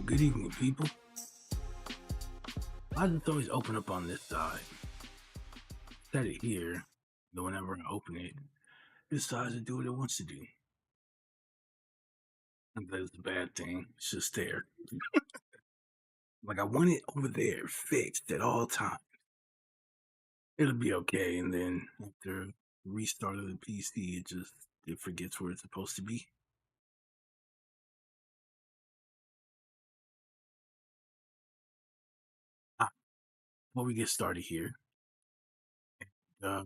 Good evening, people. I just always open up on this side. Set it here. Then whenever I open it, it decides to do what it wants to do. And that's the bad thing. It's just there. Like I want it over there, fixed at all times. It'll be okay, and then after restart of the PC, it forgets where it's supposed to be. Before we get started here, I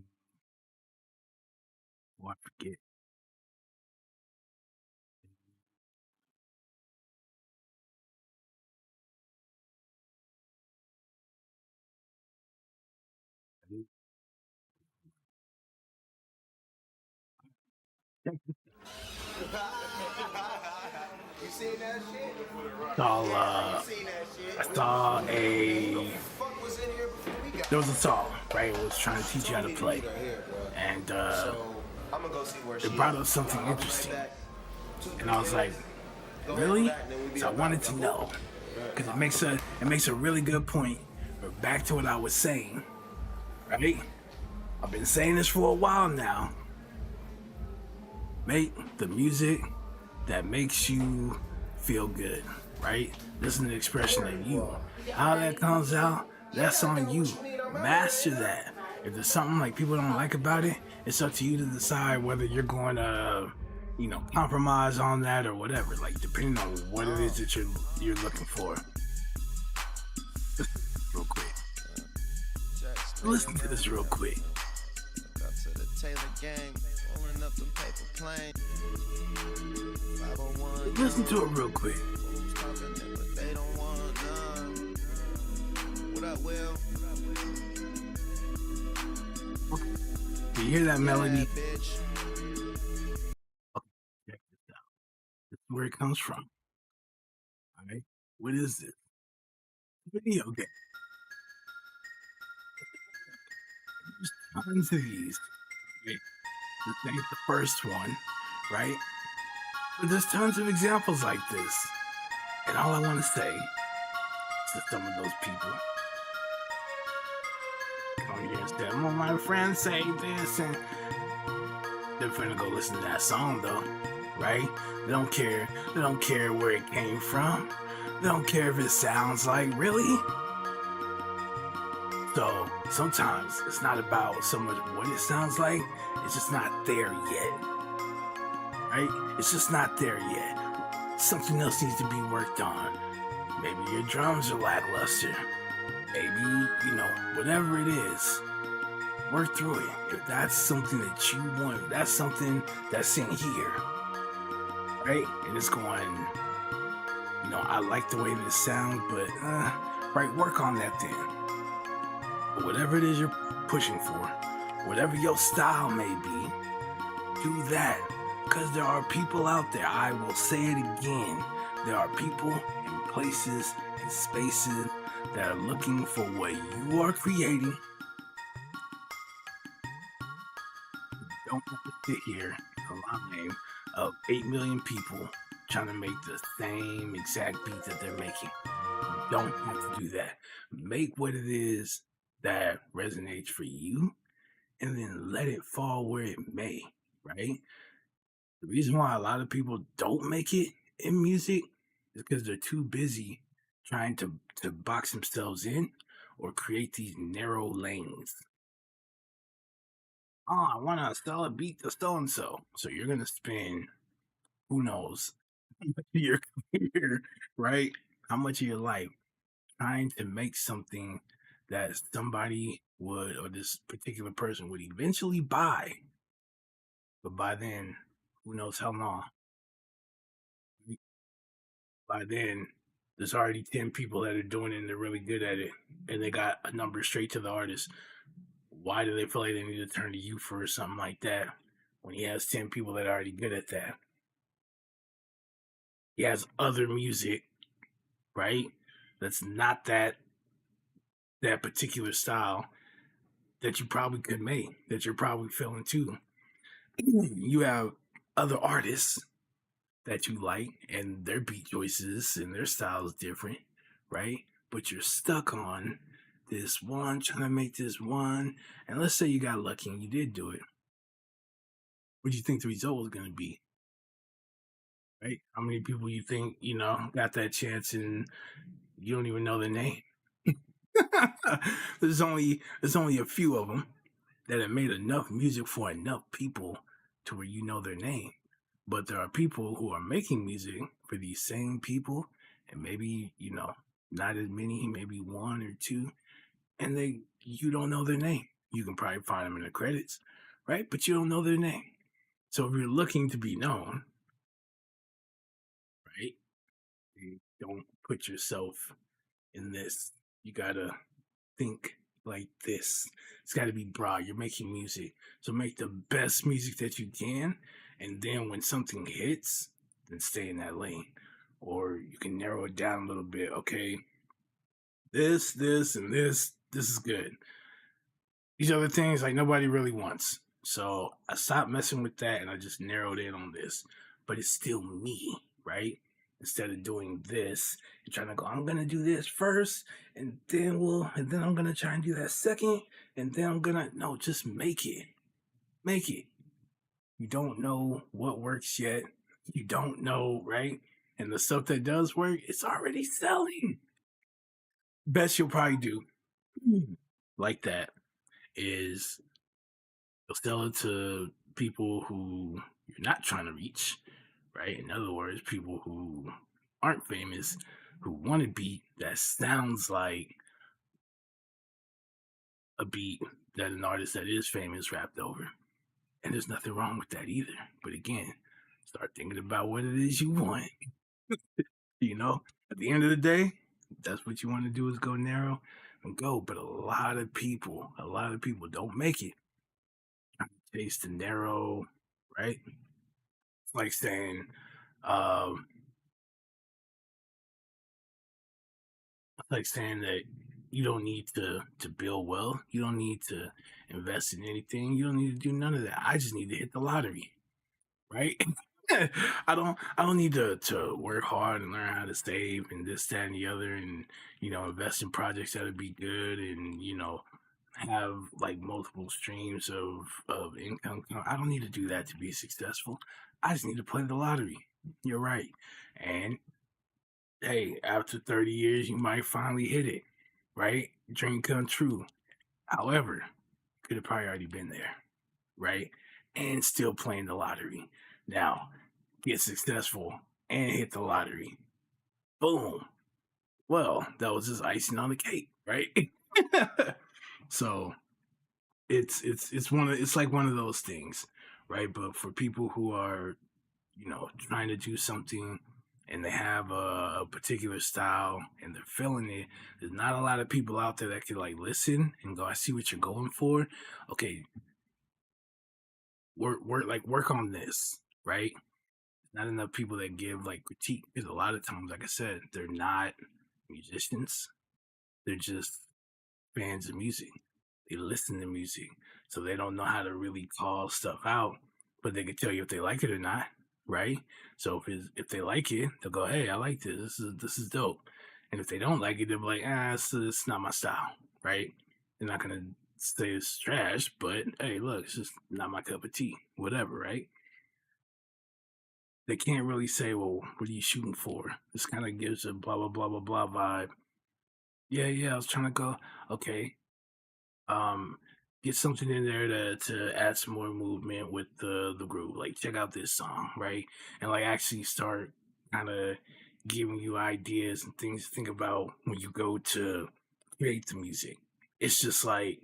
forget. You seen that shit? I saw there was a song, right? It was trying to teach you how to play, and it brought up something interesting, and I was like, really? So I wanted to know, because it makes a really good point. But back to what I was saying, right? I've been saying this for a while now. Make the music that makes you feel good, right? This is an expression of you. How that comes out, that's on you. Master that. If there's something like people don't like about it, it's up to you to decide whether you're going to, compromise on that or whatever. Like depending on what it is that you're looking for. Real quick. Listen to this real quick. Up to the Taylor gang, rolling up them paper planes. 501 Listen to it real quick. fools talking it, but they don't want none. What up, Will? Do you hear that melody? Yeah, bitch. Check this out. This is where it comes from. Alright? What is this? Video game. There's tons of these. Okay? This ain't the first one, right? But there's tons of examples like this. And all I want to say to some of those people, come here and say, well, my friends say this, and they're finna go listen to that song though, right? They don't care. They don't care where it came from. They don't care if it sounds like, really? So sometimes it's not about so much what it sounds like, it's just not there yet. Right? It's just not there yet. Something else needs to be worked on. Maybe your drums are lackluster. Maybe, whatever it is. Work through it. If that's something that you want, if that's something that's in here. Right? And it's going, I like the way this sounds, but right, work on that then. But whatever it is you're pushing for, whatever your style may be, do that. Because there are people out there, I will say it again, there are people and places and spaces that are looking for what you are creating. You don't have to sit here in a line of 8 million people trying to make the same exact beat that they're making. You don't have to do that. Make what it is that resonates for you and then let it fall where it may, right? The reason why a lot of people don't make it in music is because they're too busy trying to box themselves in or create these narrow lanes. Oh, I want to sell a beat to so-and-so. So you're going to spend, who knows, your career, right? How much of your life trying to make something that somebody would, or this particular person would eventually buy. But by then, who knows how long? By then, there's already 10 people that are doing it and they're really good at it. And they got a number straight to the artist. Why do they feel like they need to turn to you for something like that when he has 10 people that are already good at that? He has other music, right? That's not that particular style that you probably could make, that you're probably feeling too. You have other artists that you like and their beat choices and their style is different, right? But you're stuck on this one, trying to make this one. And let's say you got lucky and you did do it. What do you think the result was going to be? Right? How many people you think, got that chance and you don't even know their name? There's only a few of them that have made enough music for enough people to where you know their name. But there are people who are making music for these same people, and maybe, not as many, maybe one or two, and you don't know their name. You can probably find them in the credits, right? But you don't know their name. So if you're looking to be known, right, you don't put yourself in this. You gotta think like this. It's gotta be broad. You're making music. So make the best music that you can. And then when something hits, then stay in that lane. Or you can narrow it down a little bit. Okay, this, and this is good. These other things, like nobody really wants. So I stopped messing with that and I just narrowed in on this. But it's still me, right? instead of doing this and trying to go, I'm gonna do this first, and then I'm gonna try and do that second, and then I'm gonna no, just make it. Make it. You don't know what works yet. You don't know, right? And the stuff that does work, it's already selling. Best you'll probably do like that is you'll sell it to people who you're not trying to reach, right? In other words, people who aren't famous, who want a beat that sounds like a beat that an artist that is famous rapped over. And there's nothing wrong with that either. But again, start thinking about what it is you want. You know, at the end of the day, that's what you want to do is go narrow and go. But a lot of people don't make it. Chase the narrow, right? It's like saying, that you don't need to build wealth. You don't need to invest in anything. You don't need to do none of that. I just need to hit the lottery, right? I don't need to work hard and learn how to save and this, that, and the other, and invest in projects that'll be good, and have like multiple streams of income. I don't need to do that to be successful. I just need to play the lottery. You're right. And hey, after 30 years, you might finally hit it, right? Dream come true. However, could have probably already been there, right? And still playing the lottery. Now, get successful and hit the lottery. Boom. Well, that was just icing on the cake, right? So it's like one of those things, right? But for people who are, trying to do something and they have a particular style and they're feeling it, there's not a lot of people out there that can like listen and go, I see what you're going for. Okay, work on this, right? Not enough people that give like critique, because a lot of times, like I said, they're not musicians. They're just fans of music. They listen to music, so they don't know how to really call stuff out, but they can tell you if they like it or not, right? So if they like it, they'll go, "Hey, I like this. This is dope." And if they don't like it, they'll be like, it's not my style," right? They're not gonna say it's trash, but hey, look, it's just not my cup of tea, whatever, right? They can't really say, well, what are you shooting for? This kind of gives a blah blah blah blah blah vibe. Yeah, I was trying to go, okay, um, get something in there to add some more movement with the groove. Like check out this song, right? And like actually start kind of giving you ideas and things to think about when you go to create the music. It's just like,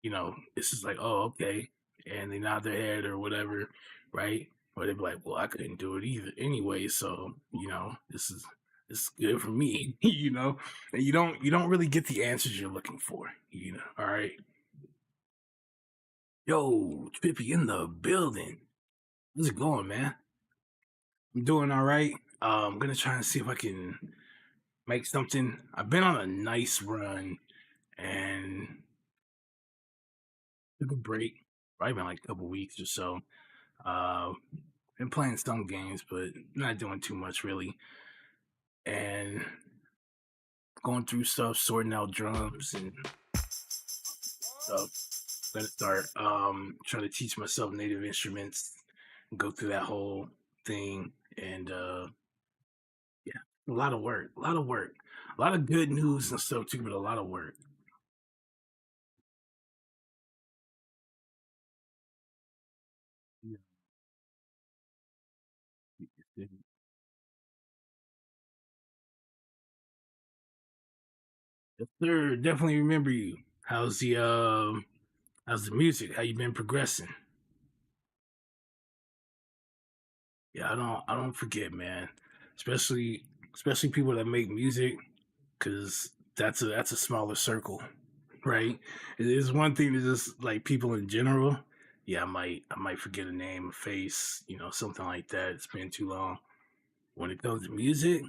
it's just like, oh, okay. And they nod their head or whatever, right? Or they'd be like, well, I couldn't do it either anyway, so this is good for me, And you don't really get the answers you're looking for, All right. Yo, Trippy in the building. How's it going, man? I'm doing all right. I'm gonna try and see if I can make something. I've been on a nice run and took a break, probably been like a couple weeks or so. Been playing some games, but not doing too much really. And going through stuff, sorting out drums and stuff. Gonna start trying to teach myself native instruments, go through that whole thing, and yeah, a lot of work, a lot of good news and stuff too, but a lot of work. Yeah. Yes, sir. Definitely remember you. How's the music? How you been progressing? Yeah, I don't forget, man. Especially people that make music, because that's a smaller circle, right? It is one thing to just like people in general. Yeah, I might forget a name, a face, something like that. It's been too long. When it comes to music,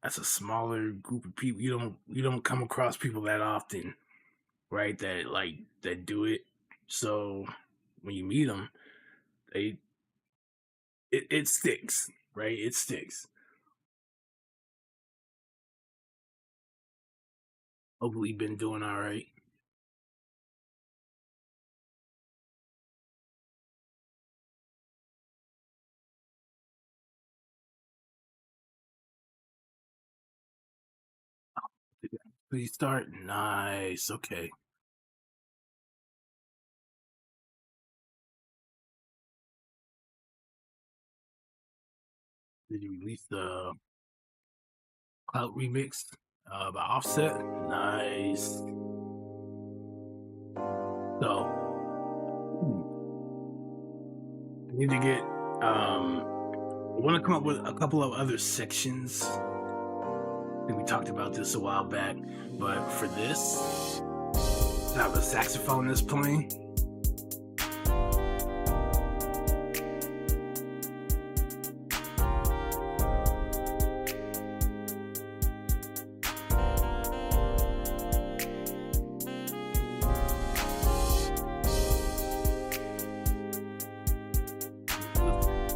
that's a smaller group of people. You don't come across people that often, right? That do it. So when you meet them, they it sticks. right? It sticks. Hopefully, been doing all right. Please start. Nice. Okay. Did you release the Clout remix by Offset? Nice. So I need to get I want to come up with a couple of other sections. I think we talked about this a while back, but for this, I have a saxophone that's playing.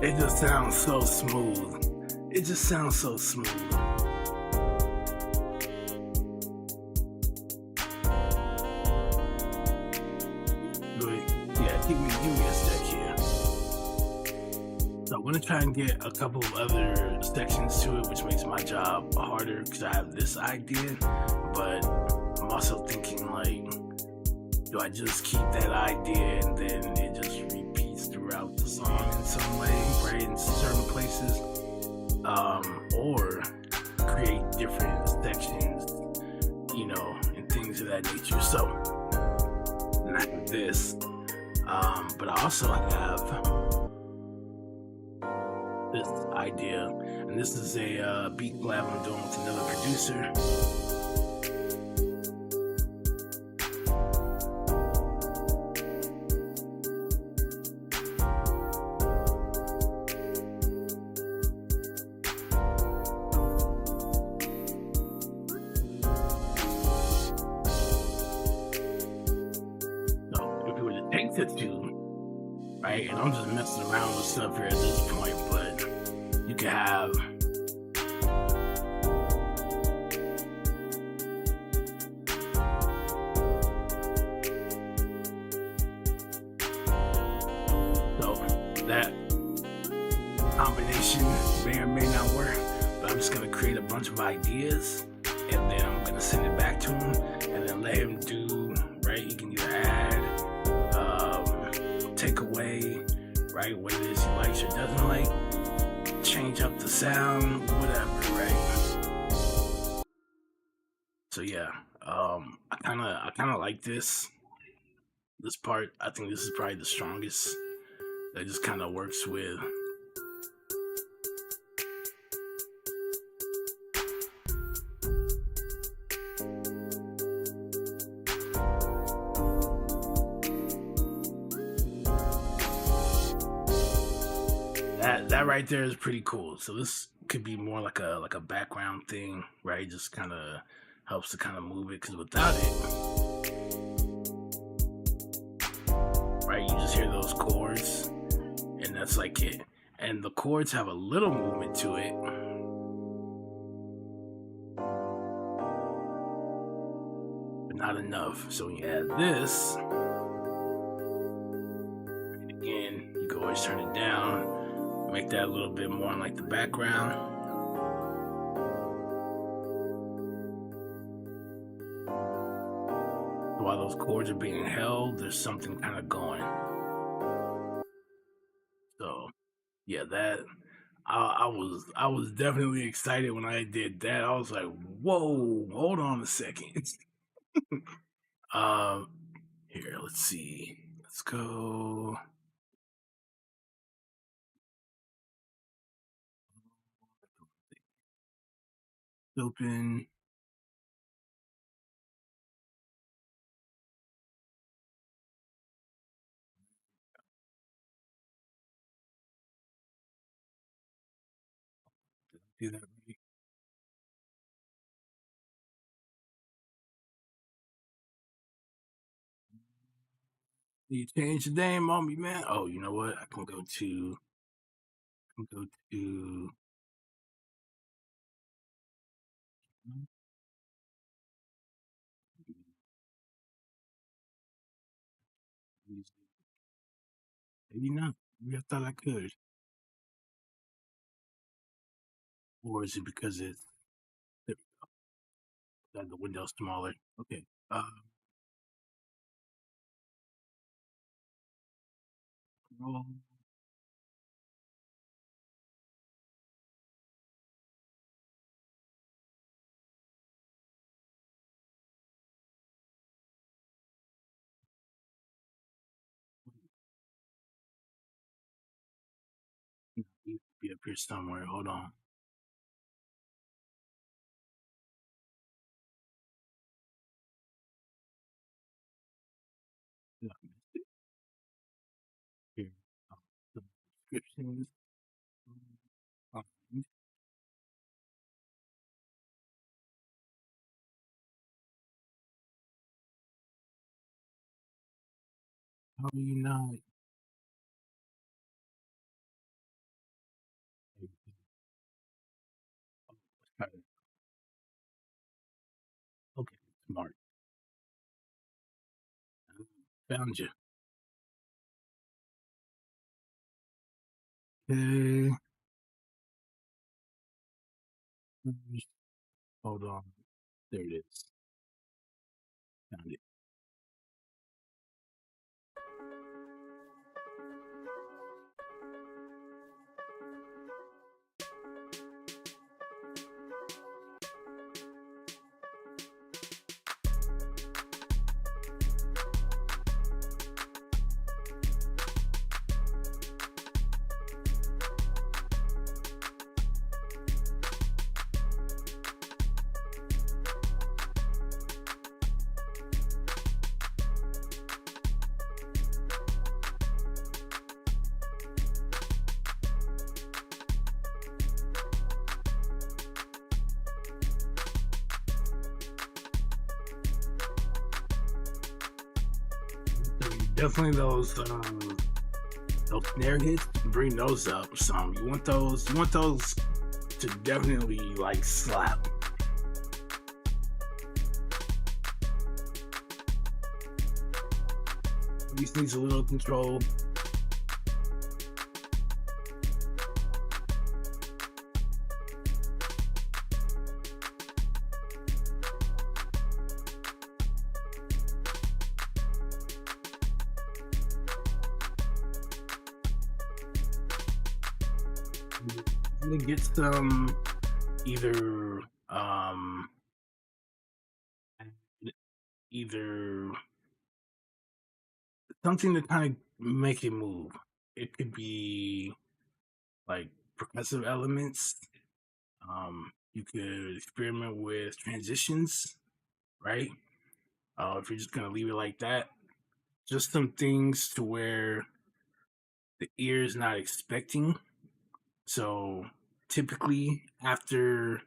It just sounds so smooth. It just sounds so smooth. Yeah, give me a sec here. So I'm gonna try and get a couple of other sections to it, which makes my job harder because I have this idea, but I'm also thinking like, do I just keep that idea and then it just repeats throughout the song in some way, right? In certain places, or create different sections, you know, and things of that nature. So then I have this, but I also have this idea, and this is a beat collab I'm doing with another producer. Take the two, right? And I'm just messing around with stuff here at this point, but you can have so that combination may or may not work, but I'm just gonna create a bunch of ideas and then I'm gonna send it back to him and then let him do, right? You can either add, take away, right, what it is he likes or doesn't like, change up the sound, whatever, right? So yeah, I kind of like this part. I think this is probably the strongest. That just kind of works with that right there is pretty cool. So this could be more like a background thing, right? Just kind of helps to kind of move it, because without it, right, you just hear those chords and that's like it. And the chords have a little movement to it, but not enough. So when you add this, again, you can always turn it down, make that a little bit more like the background. While those chords are being held, there's something kind of going. So yeah, that I was definitely excited when I did that. I was like, whoa, hold on a second. Here, let's see. Let's go. Open. Do that right. You change the name on me, man. Oh, you know what? I can go to Maybe not. Maybe I thought I could. Or is it because it's there we go. Got the window smaller? Okay. Roll. Be up here somewhere. Hold on. Yeah, I missed it. Here. The descriptions. Find. How are you not? Okay, smart. Found you. Okay. Hold on. There it is. Found it. Definitely those snare hits, bring those up some. You want those to definitely like slap. These needs a little control. To get some either something to kind of make it move. It could be like percussive elements. You could experiment with transitions, right? If you're just gonna leave it like that, just some things to where the ear is not expecting. So typically, after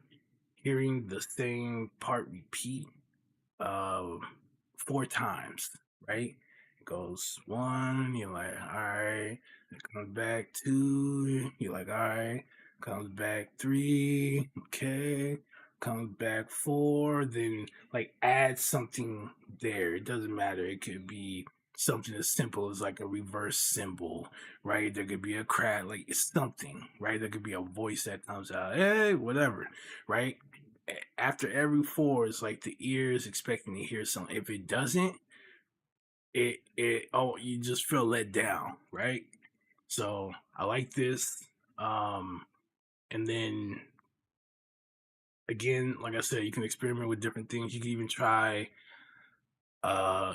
hearing the same part repeat 4 times, right? It goes 1, you're like, all right. It comes back 2, you're like, all right. Comes back 3, okay. Comes back 4, then like add something there. It doesn't matter. It could be something as simple as like a reverse symbol, right? There could be a crack, like it's something, right? There could be a voice that comes out, hey, whatever, right? After every 4, it's like the ear is expecting to hear something. If it doesn't, you just feel let down, right? So I like this. And then again, like I said, you can experiment with different things. You can even try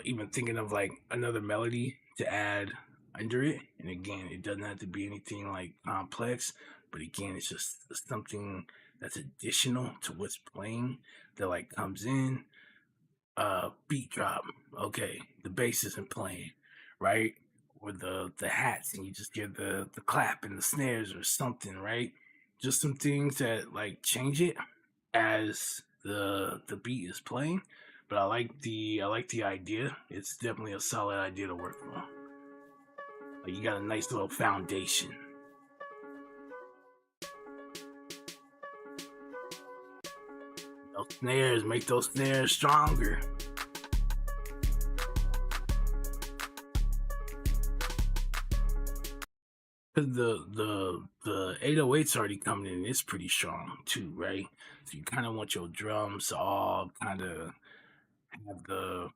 even thinking of like another melody to add under it. And again, it doesn't have to be anything like complex, but again, it's just something that's additional to what's playing that like comes in. Beat drop. Okay, the bass isn't playing, right? Or the hats, and you just get the clap and the snares or something, right? Just some things that like change it as the beat is playing. But I like the idea. It's definitely a solid idea to work from. Like you got a nice little foundation. Those snares, make those snares stronger. Cause the 808's already coming in. It's pretty strong too, right? So you kind of want your drums to all kind of have the,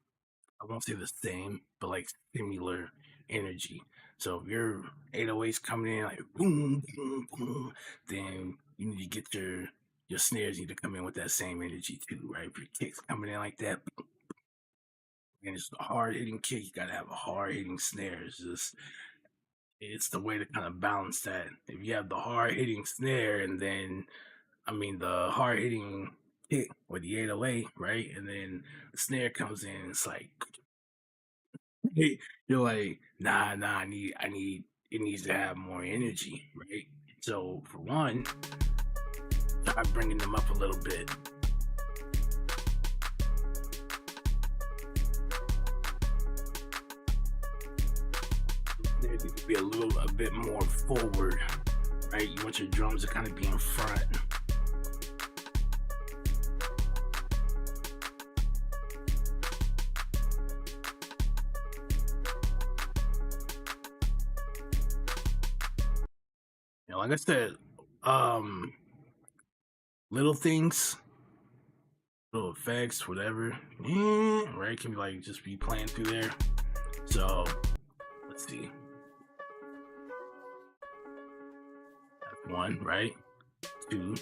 I won't say the same, but like similar energy. So if your 808's coming in like boom, boom, boom, then you need to get your snares need to come in with that same energy too, right? If your kick's coming in like that, and it's a hard hitting kick, you gotta have a hard hitting snare. It's the way to kind of balance that. If you have the hard hitting snare and then I mean the hard hitting kick or the 808, right? And then the snare comes in, it's like you're like, nah, I need it needs to have more energy, right? So for one, try bringing them up a little bit. There needs to be a bit more forward, right? You want your drums to kind of be in front. Like I said, um, little things, little effects, whatever, right? Can be like just be playing through there. So let's see. That's one, right? 2,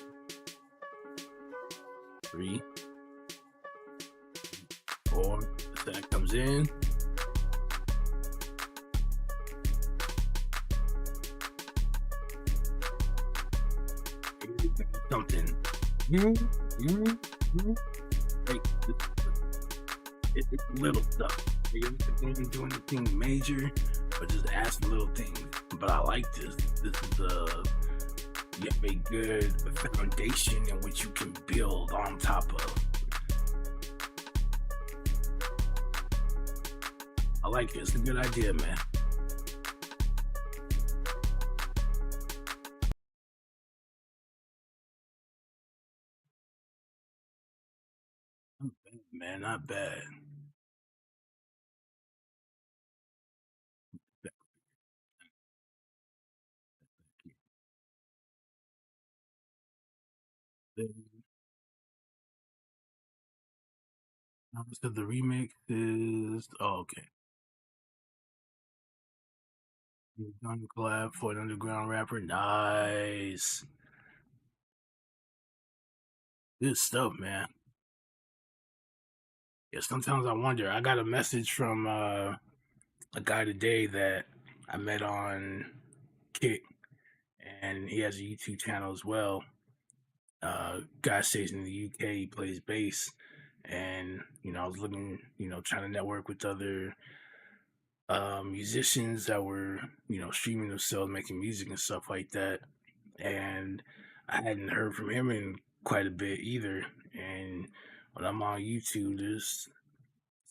3, 4. That comes in. Something. Like, it's little stuff. You don't do anything major, but just ask little things. But I like this. This is you have a good foundation in which you can build on top of. I like it. It's a good idea, man. Not bad, man, not bad. So the remix is okay. Done collab for an underground rapper. Nice. Good stuff, man. Yeah, sometimes I wonder. I got a message from a guy today that I met on Kick, and he has a YouTube channel as well. Guy stays in the UK, he plays bass, and I was looking, trying to network with other musicians that were, streaming themselves, making music and stuff like that. And I hadn't heard from him in quite a bit either. And when I'm on YouTube, there's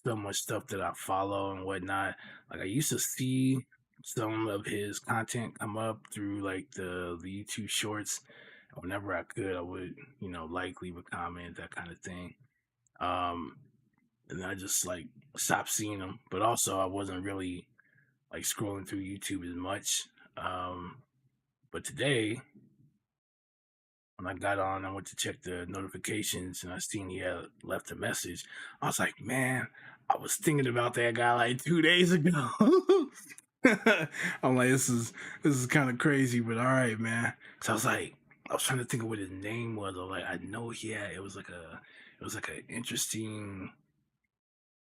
so much stuff that I follow and whatnot. Like I used to see some of his content come up through like the YouTube shorts. Whenever I could, I would, like leave a comment, that kind of thing. And I just like stopped seeing them. But also I wasn't really like scrolling through YouTube as much. But today when I got on, I went to check the notifications and I seen he had left a message. I was like, man, I was thinking about that guy like 2 days ago. I'm like, this is kind of crazy, but all right, man. So I was trying to think of what his name was. I was like, I know it was like an interesting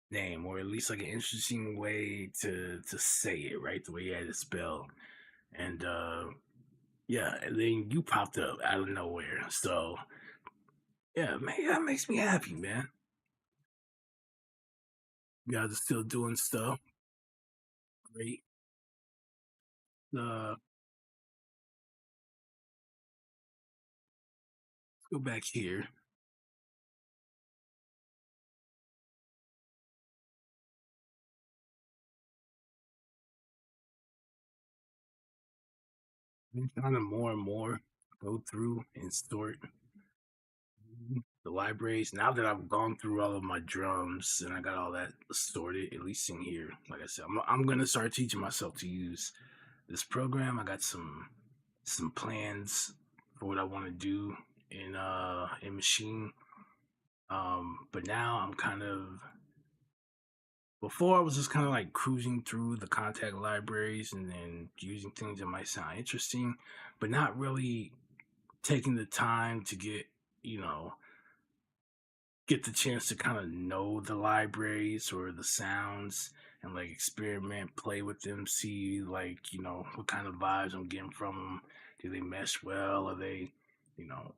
name, or at least like an interesting way to say it, right? The way he had it spelled. And yeah, and then you popped up out of nowhere. So yeah, man, that makes me happy, man. You guys are still doing stuff. Great. Let's go back here. I'm trying to more and more go through and sort the libraries. Now that I've gone through all of my drums and I got all that sorted, at least in here, like I said, I'm gonna start teaching myself to use this program. I got some plans for what I want to do in Machine. But now I'm kind of before I was just kind of like cruising through the contact libraries and then using things that might sound interesting, but not really taking the time to you know, get the chance to kind of know the libraries or the sounds and like experiment, play with them, see like, what kind of vibes I'm getting from them. Do they mesh well? Are they, you know,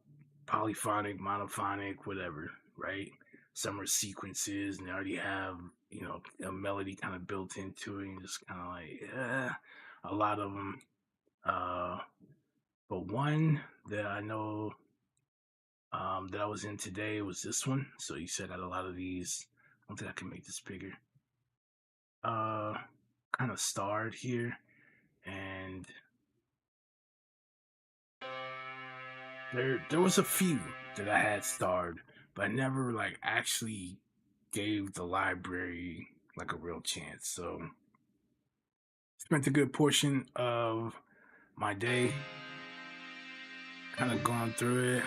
polyphonic, monophonic, whatever, right? Some are sequences and they already have, a melody kind of built into it and just kind of like, a lot of them. But one that I know that I was in today was this one. So you said I got a lot of these. I don't think I can make this bigger. Uh, kind of starred here, and there was a few that I had starred, but I never like actually gave the library like a real chance. So spent a good portion of my day kind of going through it.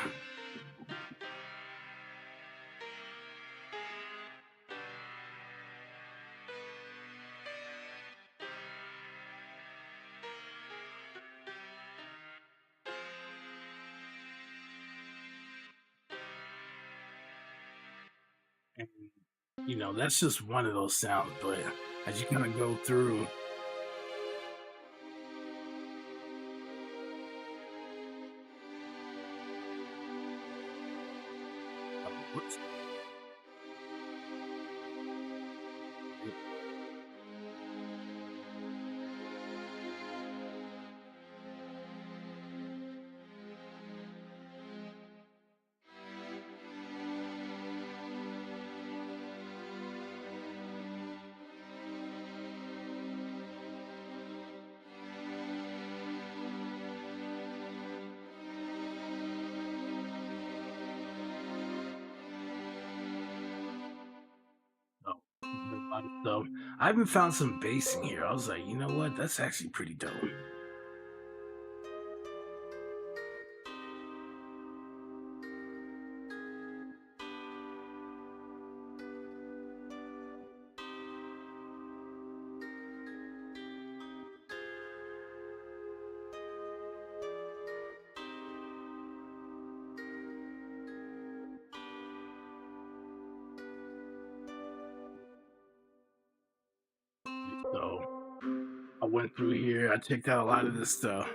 And that's just one of those sounds, but as you kind of go through, whoops. Oh, a lot of stuff. I even found some bass in here. I was like, you know what? That's actually pretty dope. So I went through here. I checked out a lot of this stuff.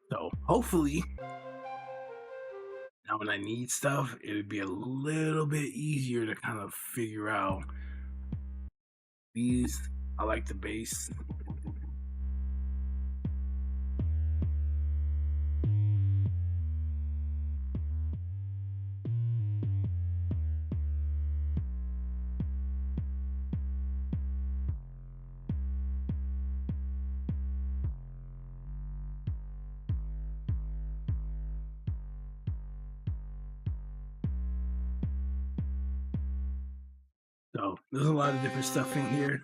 So hopefully, now when I need stuff, it would be a little bit easier to kind of figure out these. I like the bass. So there's a lot of different stuff in here.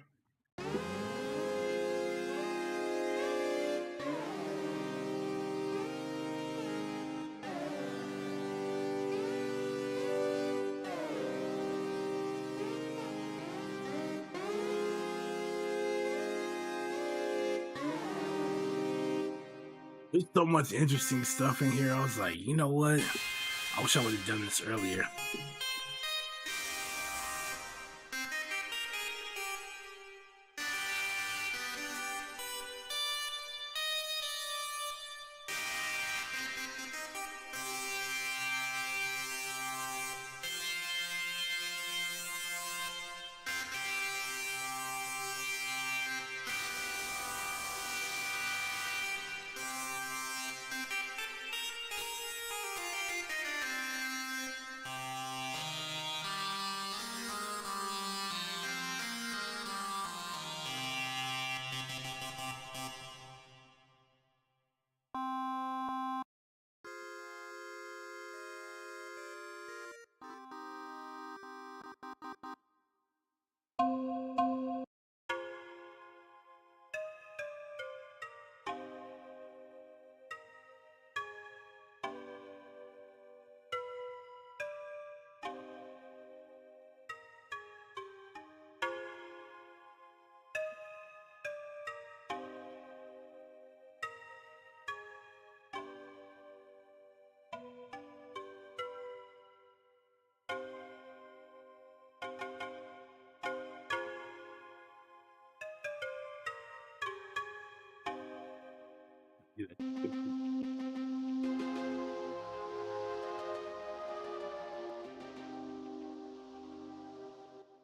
There's so much interesting stuff in here. I was like, you know what? I wish I would have done this earlier. Yeah.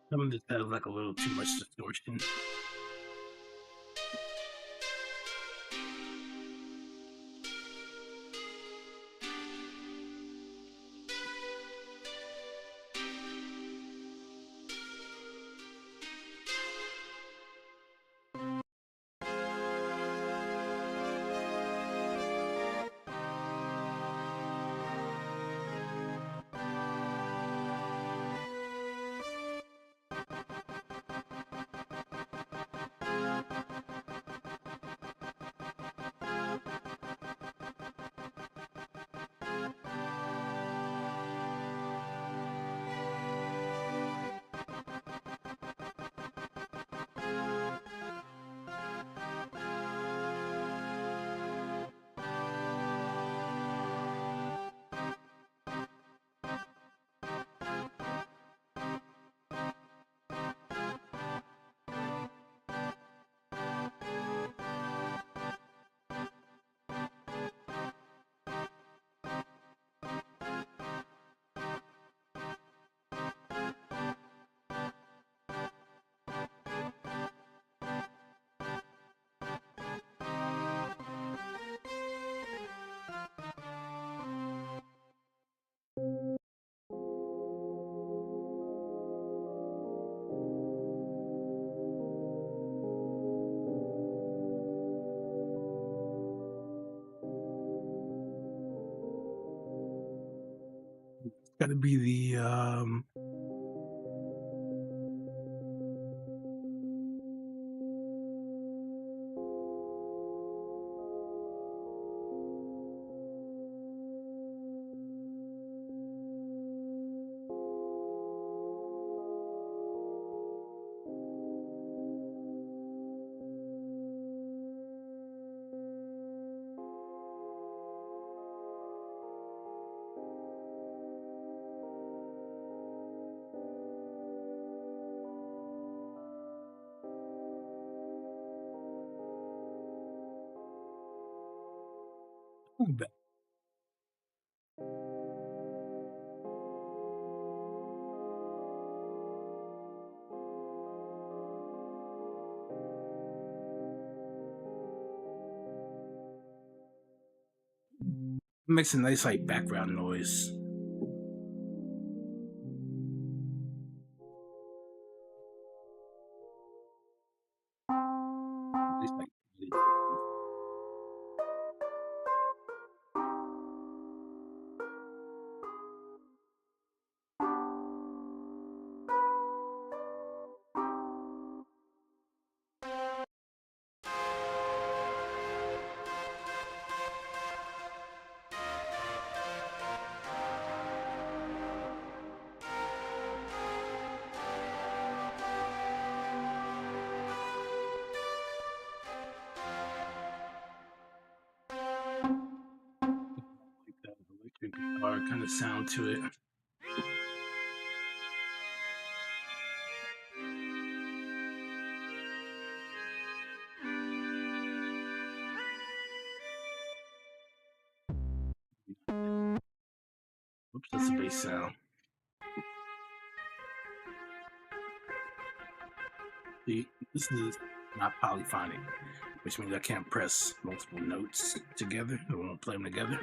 Some of this has like a little too much distortion. It's got to be the makes a nice like background noise. Nice, like, like that electric guitar kind of sound to it. Oops, that's a bass sound. See, this is not polyphonic, which means I can't press multiple notes together. I won't play them together.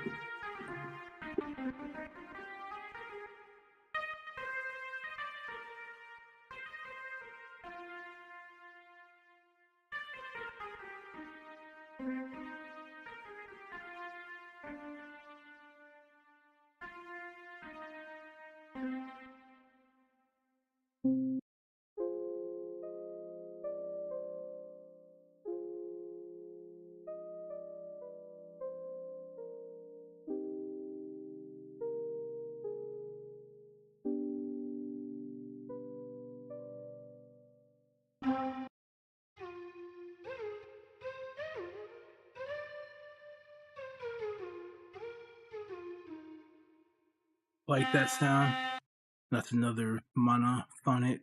Like that sound? That's another monophonic.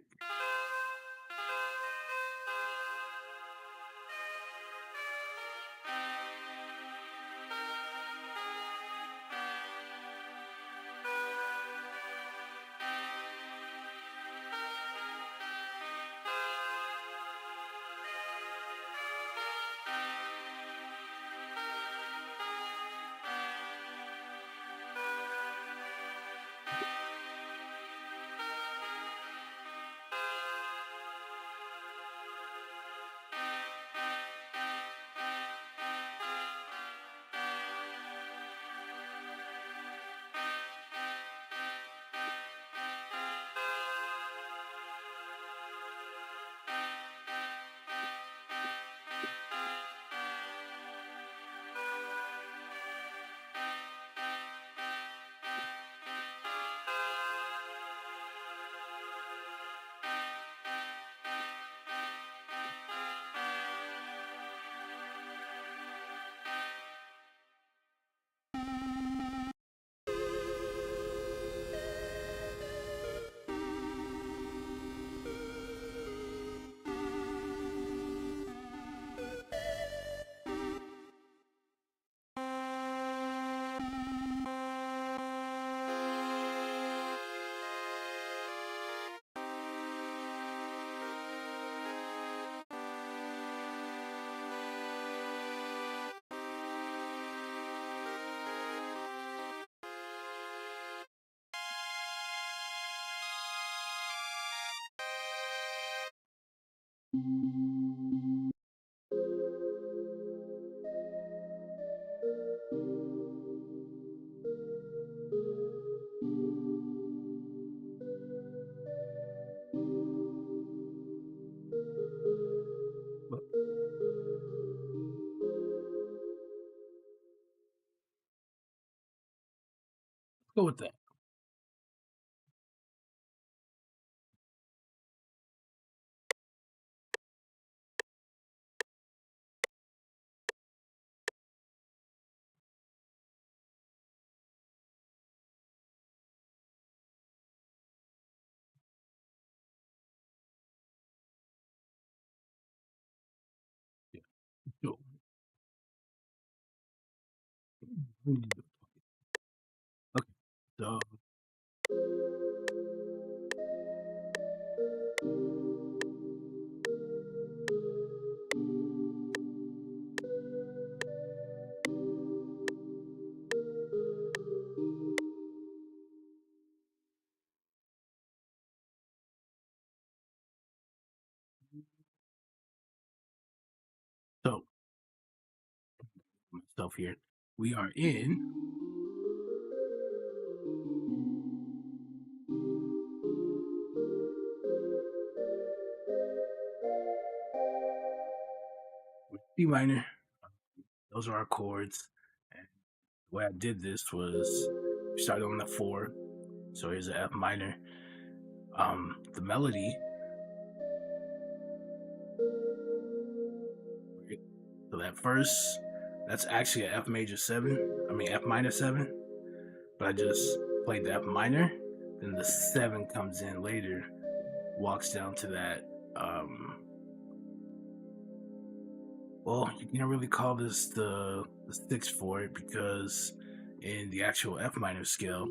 Go with that. Yeah. Sure. Okay. So so myself here. We are in D minor. Those are our chords. And the way I did this was we started on the 4. So here's an F minor. The melody. So that first, that's actually an F major 7. I mean F minor 7. But I just played the F minor. Then the 7 comes in later, walks down to that. Well, you can't really call this the 6 for it because in the actual F minor scale,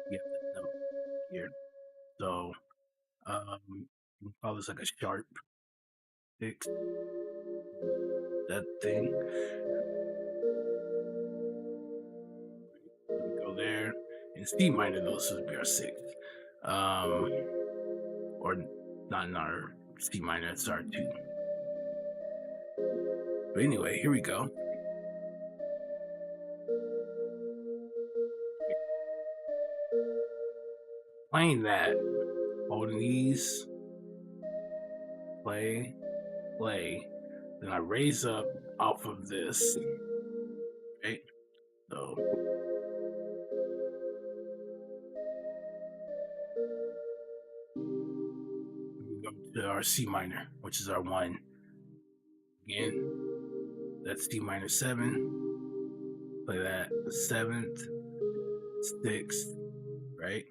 you have this note here. So you can call this like a sharp 6. That thing. So we go there. In C minor, though, so it'd be our 6. Or not in our C minor, it's our 2. But anyway, here we go. Playing that, holding these, play, then I raise up off of this. Okay, so we go to our C minor, which is our 1. Again, that's D minor 7. Play that 7th, 6th, right?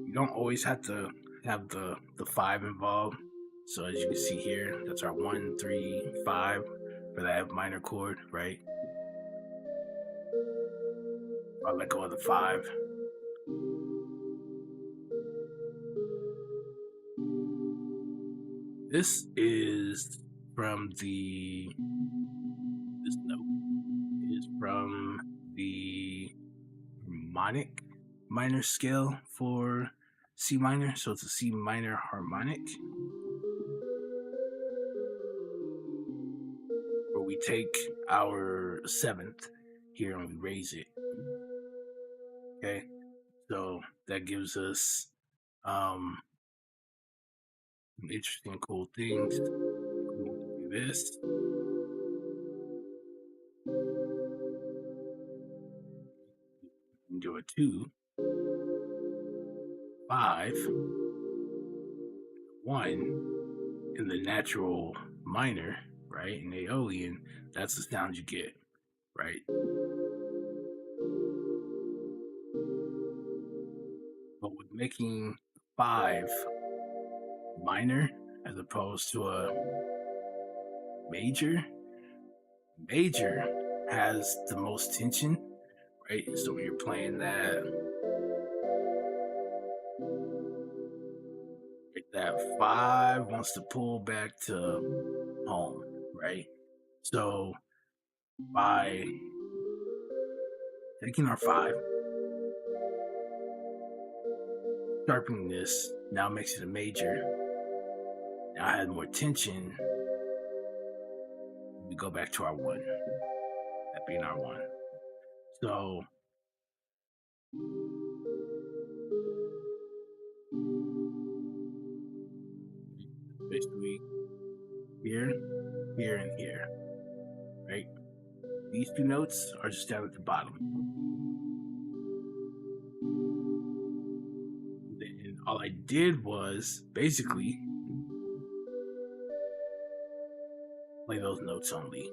You don't always have to have the 5 involved. So as you can see here, that's our 1, 3, 5 for that minor chord, right? I'll let go of the 5. This is from this note is from the harmonic minor scale for C minor. So it's a C minor harmonic, where we take our 7th here and we raise it. Okay, so that gives us some interesting, cool things. We want to do this. Do a 2, 5, 1 in the natural minor, right? In Aeolian, that's the sound you get, right? But with making 5 minor as opposed to a major, major has the most tension, right? So when you're playing that 5 wants to pull back to home, right? So by taking our 5, sharpening this now makes it a major. Now I had more tension. We go back to our 1, that being our 1. So basically here, here, and here, right? These 2 notes are just down at the bottom. Then all I did was basically play those notes only.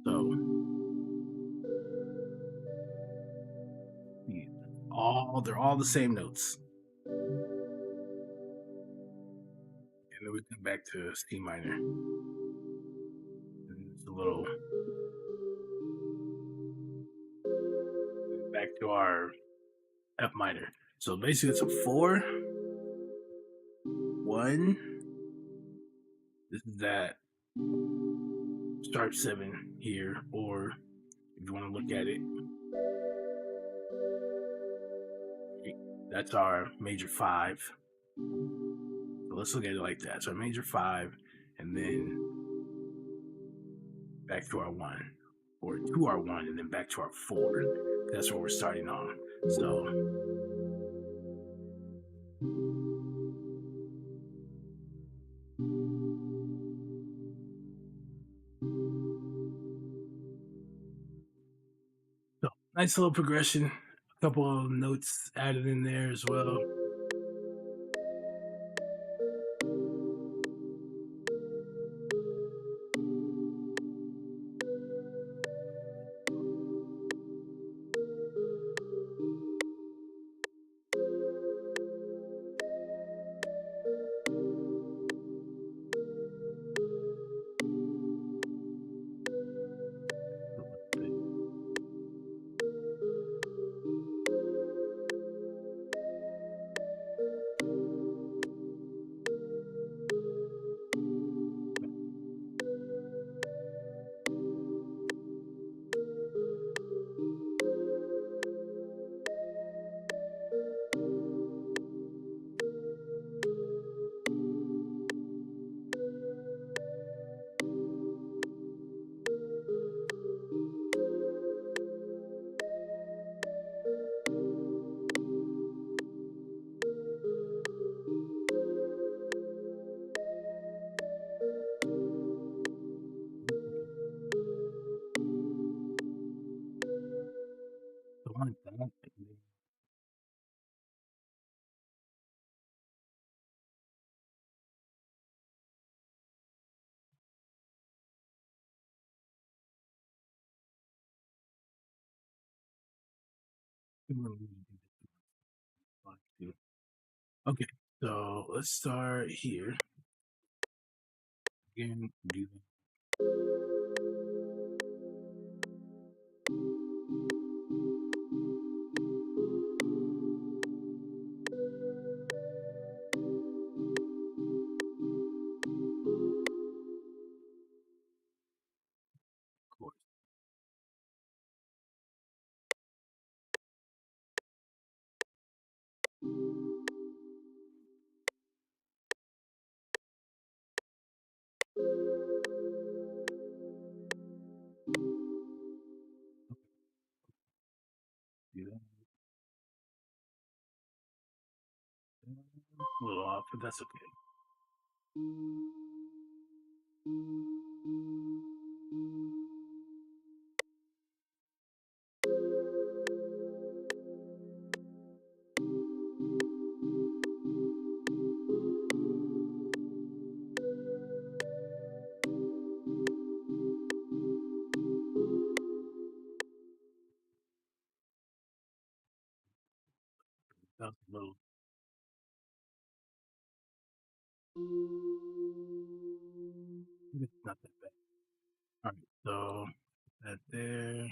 So they're all the same notes. And then we come back to C minor. And it's a little back to our F minor. So basically it's a 4, 1. This is that sharp 7 here, or if you want to look at it, that's our major 5. So let's look at it like that. So our major 5, and then back to our 1, or to our 1, and then back to our 4. That's where we're starting on. So nice little progression. A couple of notes added in there as well. So like that. Okay, so let's start here. Again, do of course. Do that. A little off, but that's okay. That's a little. It's not that bad. All right, so that there.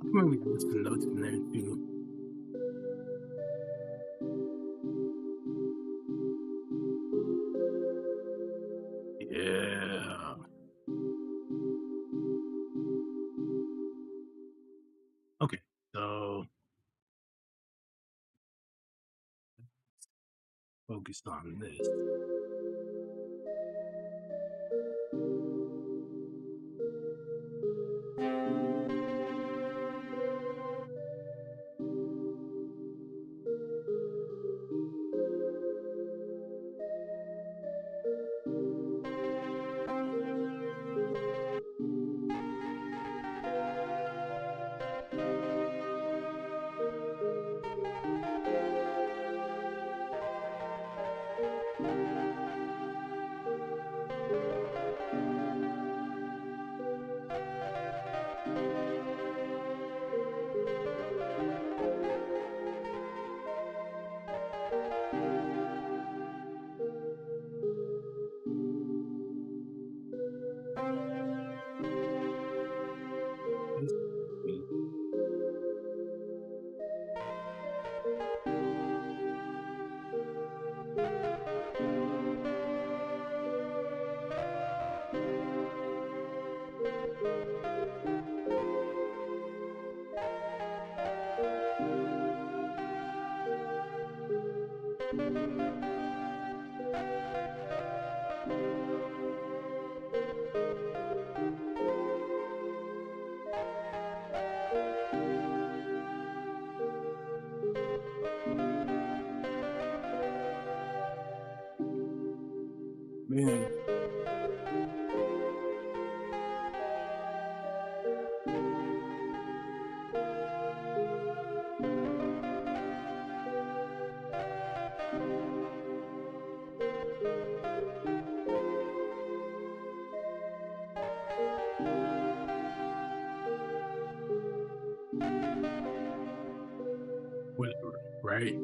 I'm gonna add some notes in there too. Yeah. Okay, so focus on this. Man, whatever, right?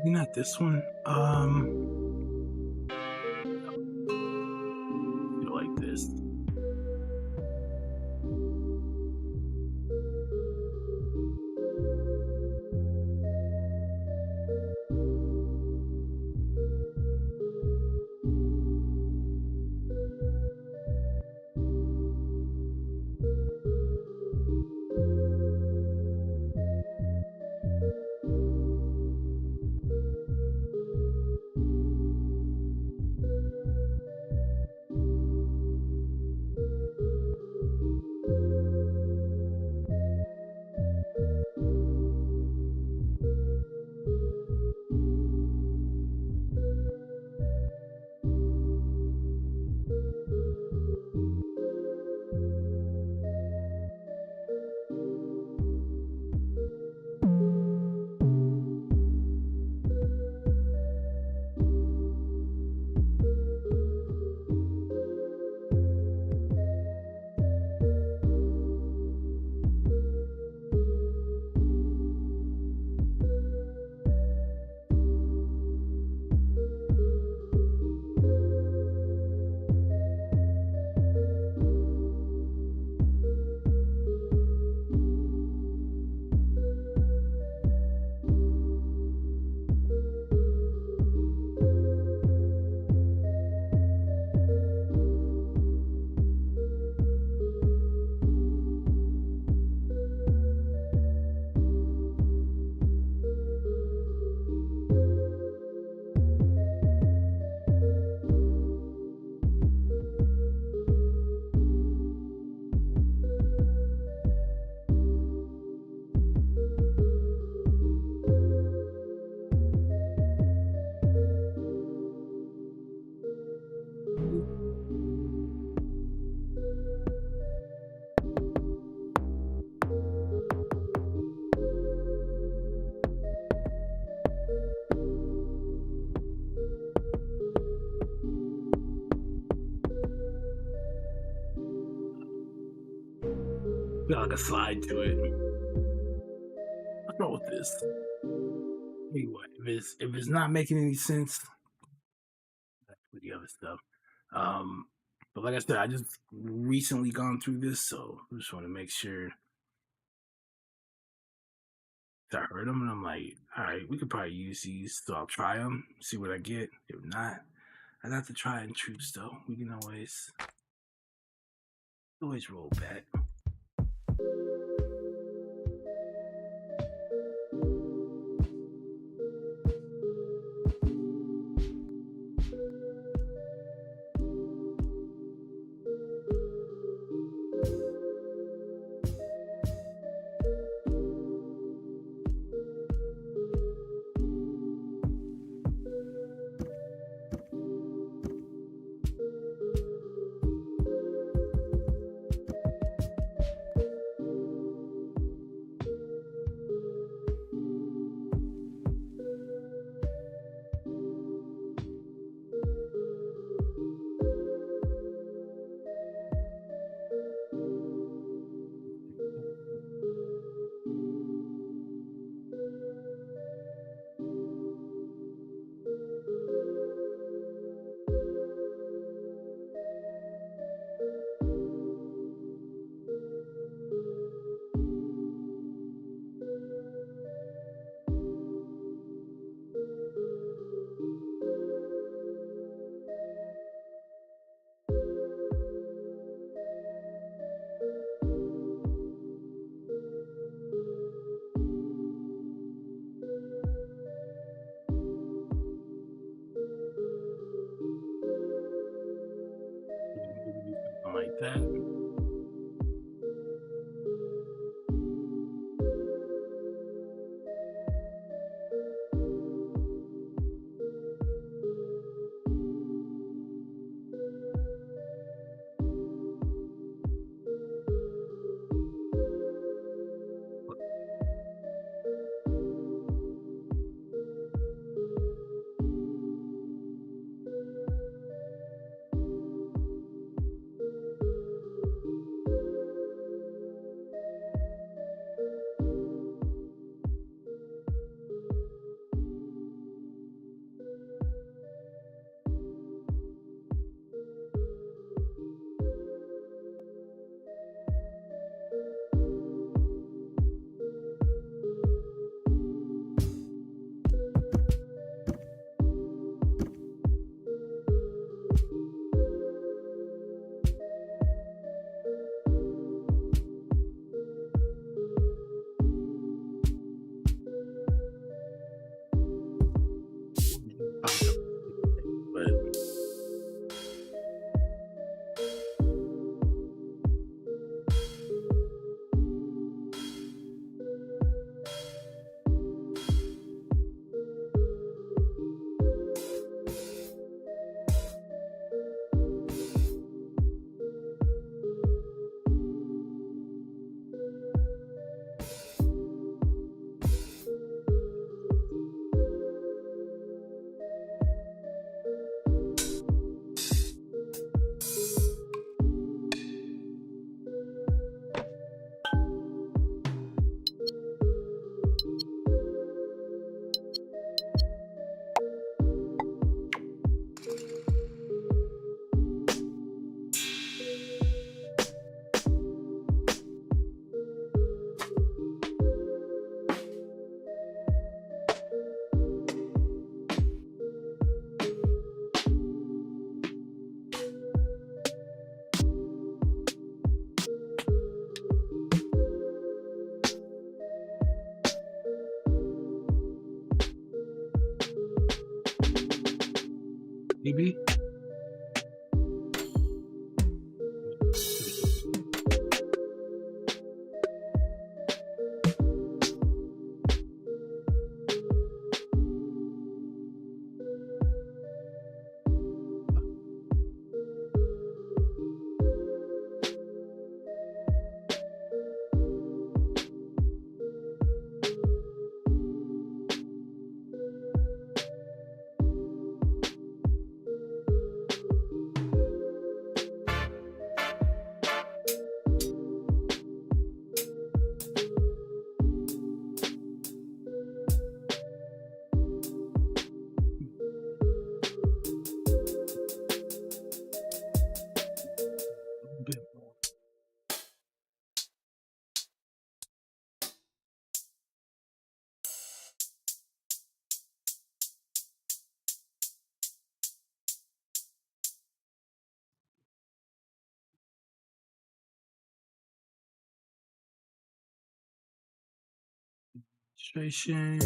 Maybe not this one. Feel like this. Got like a slide to it. What's wrong with this? Anyway, if it's not making any sense, that's with the other stuff. But like I said, I just recently gone through this, so I just want to make sure. I heard them and I'm like, all right, we could probably use these, so I'll try them, see what I get. If not, I'd have to try and true though. We can always roll back. Something like that. Maybe. A bit more. Illustration.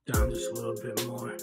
Down just a little bit more.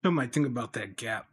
I might think about that gap.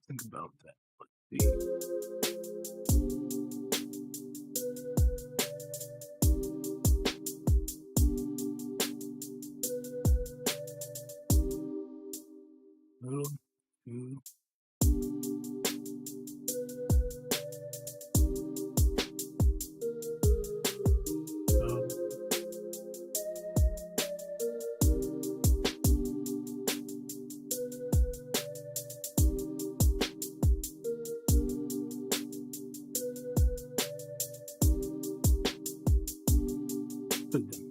Think about that. Let's see. Little, two. Put them.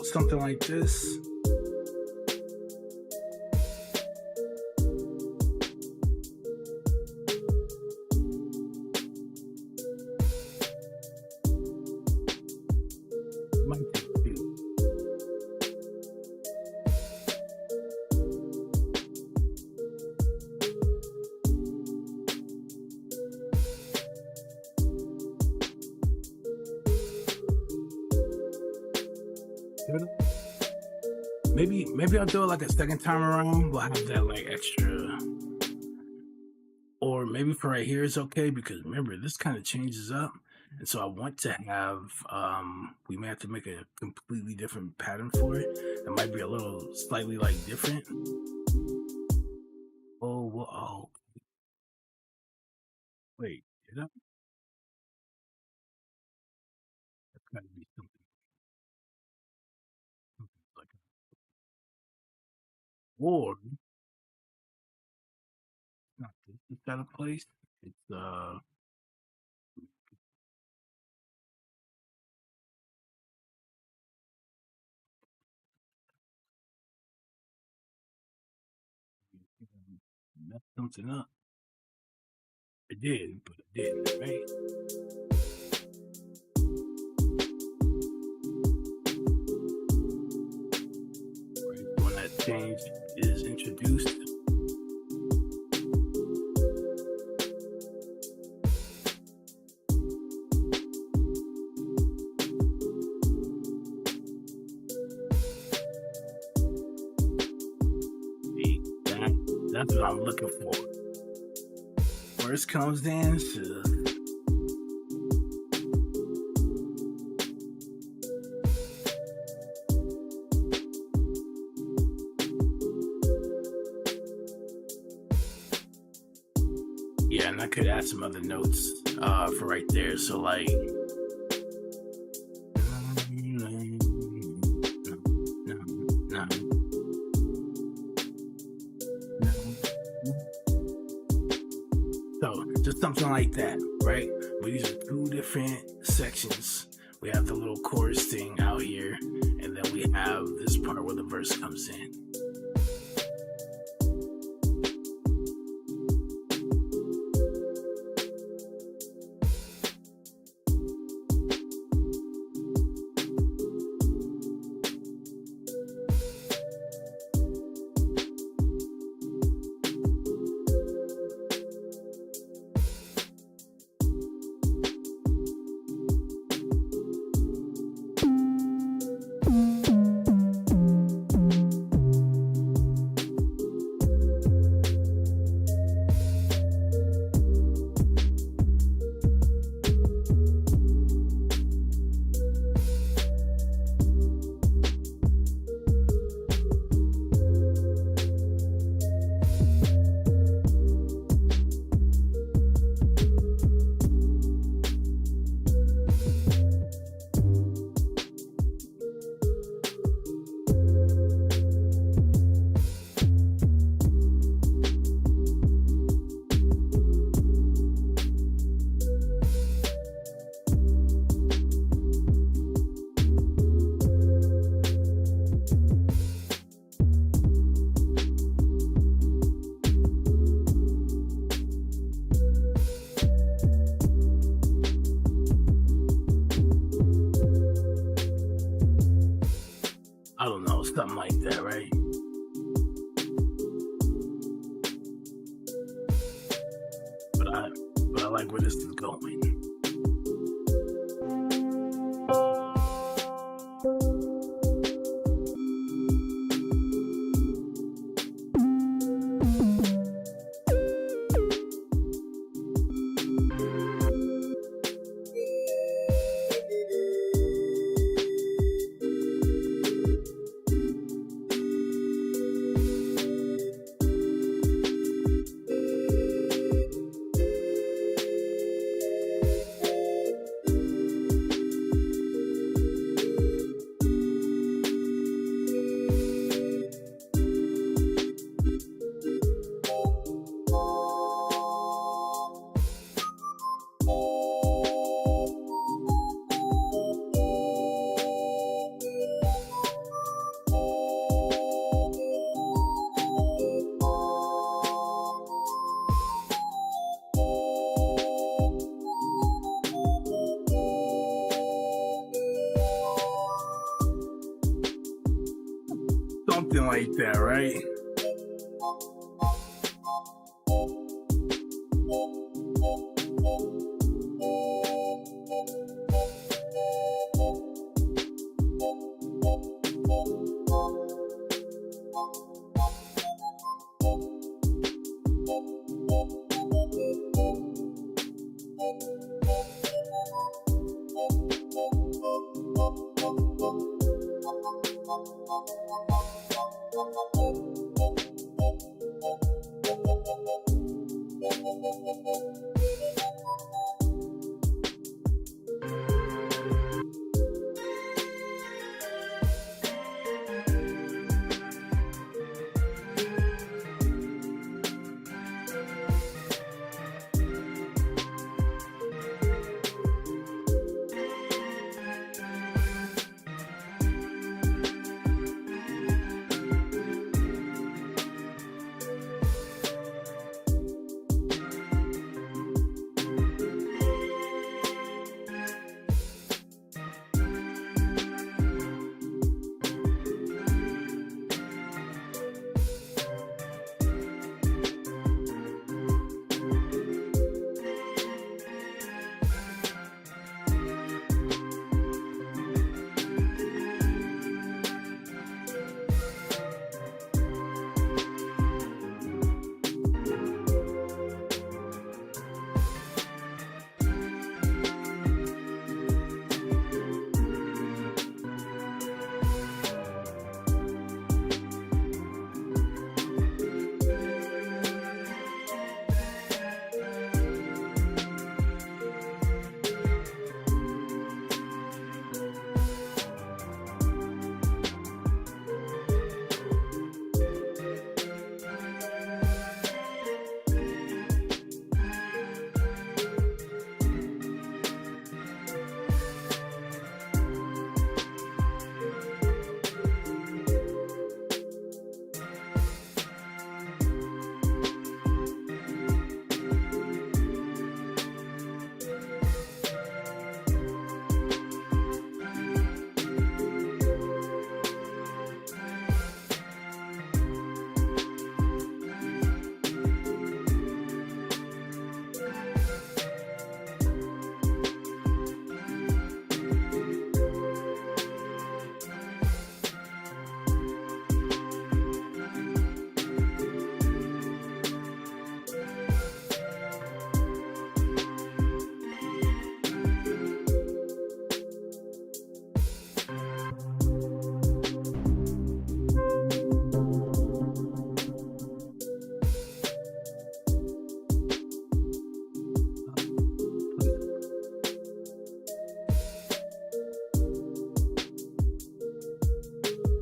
about something like this. Might take two. Maybe I'll do it like a second time around. We'll have that like extra, or maybe for right here is okay because remember this kind of changes up, and so I want to have. We may have to make a completely different pattern for it. That might be a little slightly like different. Oh. Wait, did I? That's got to be something like, or not this is out of place. It's messed something up. I did, but I didn't, right? Right, when that change is introduced. See, that's what I'm looking for. First comes in, yeah, and I could add some other notes for right there. So like, so just something like that, right? But these are two different sections. We have the little chorus thing out here, and then we have this part where the verse comes in. I don't know, something like that, right? But I like where this is going. Something like that, right?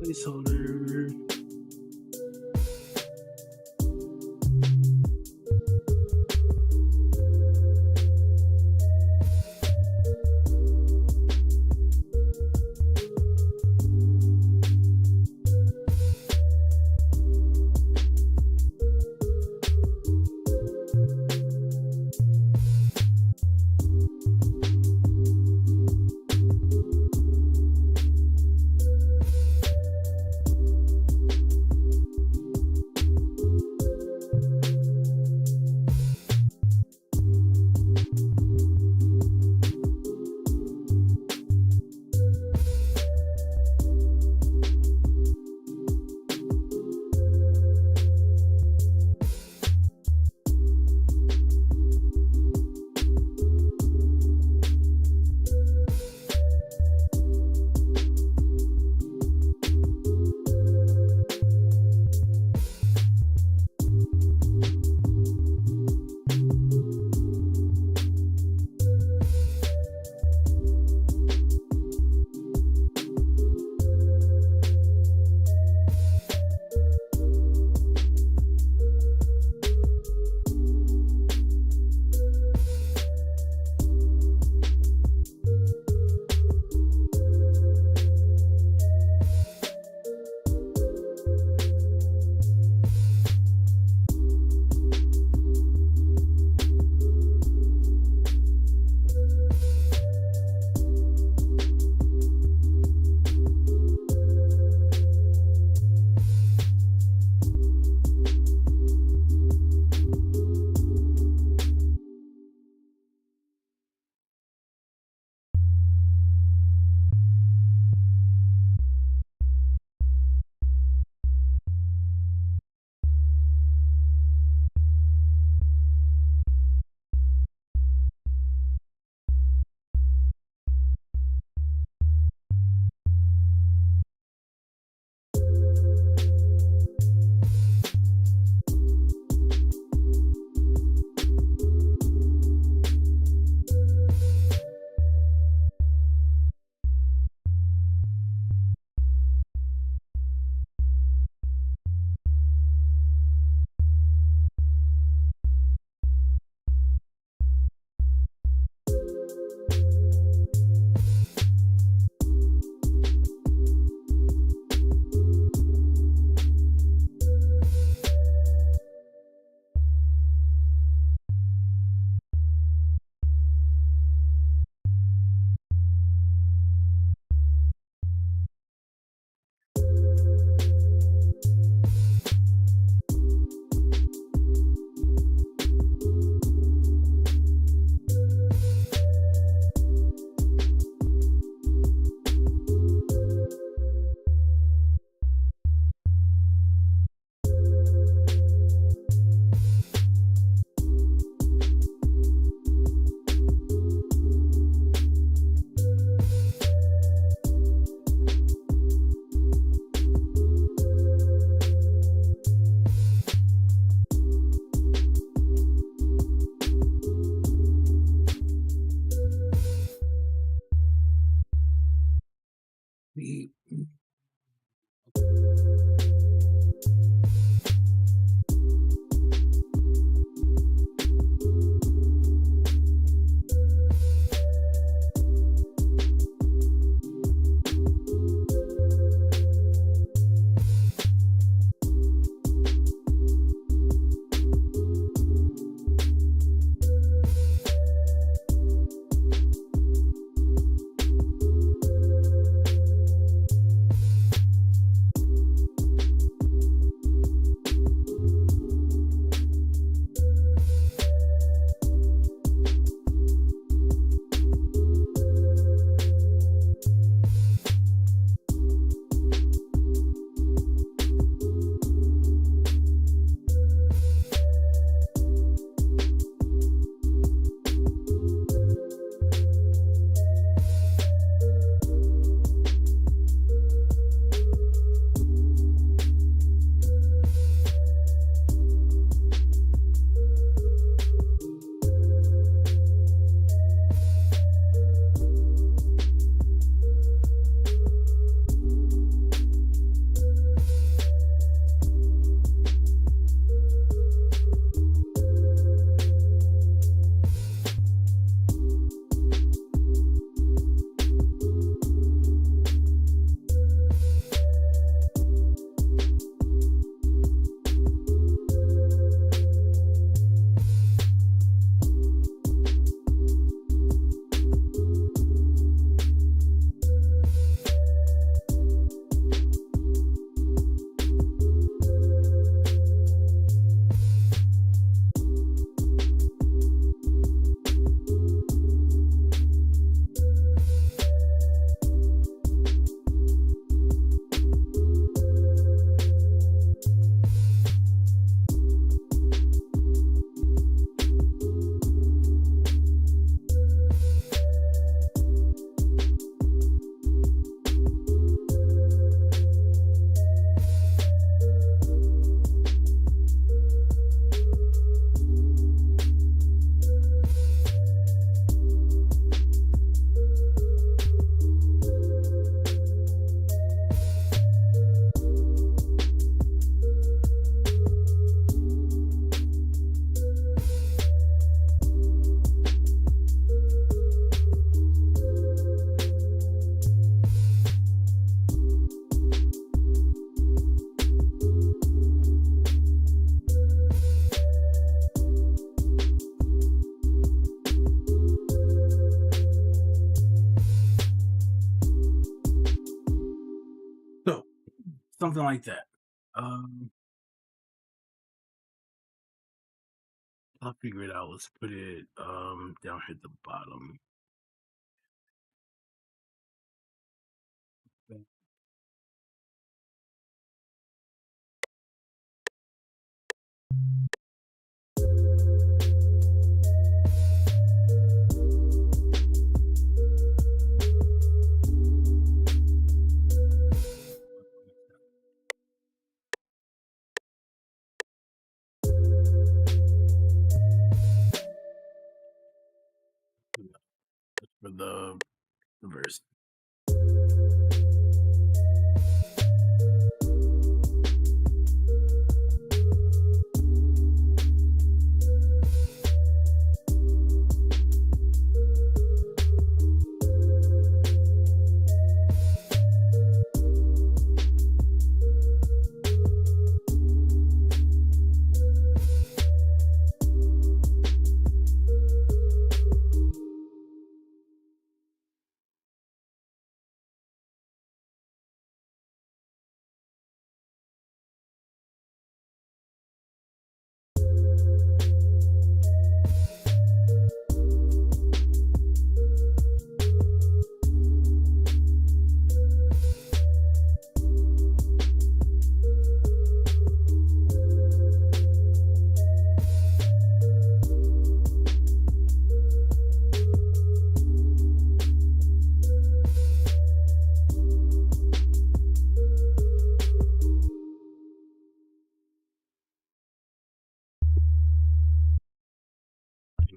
Placeholder. something like that. I'll figure it out. Let's put it down here at the bottom. For the verse.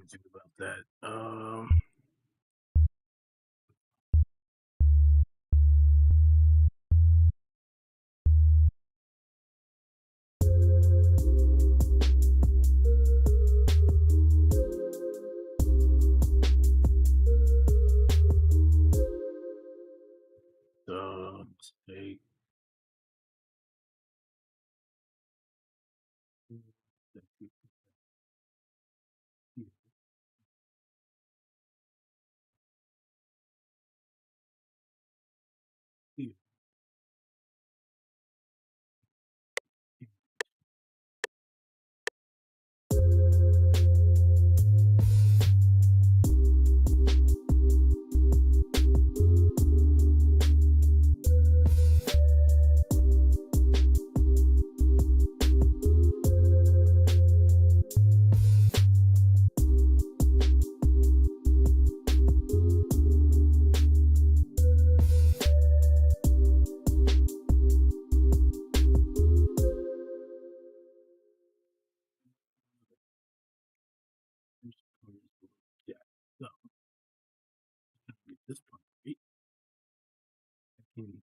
Think about that. Let's take so this part, right? I can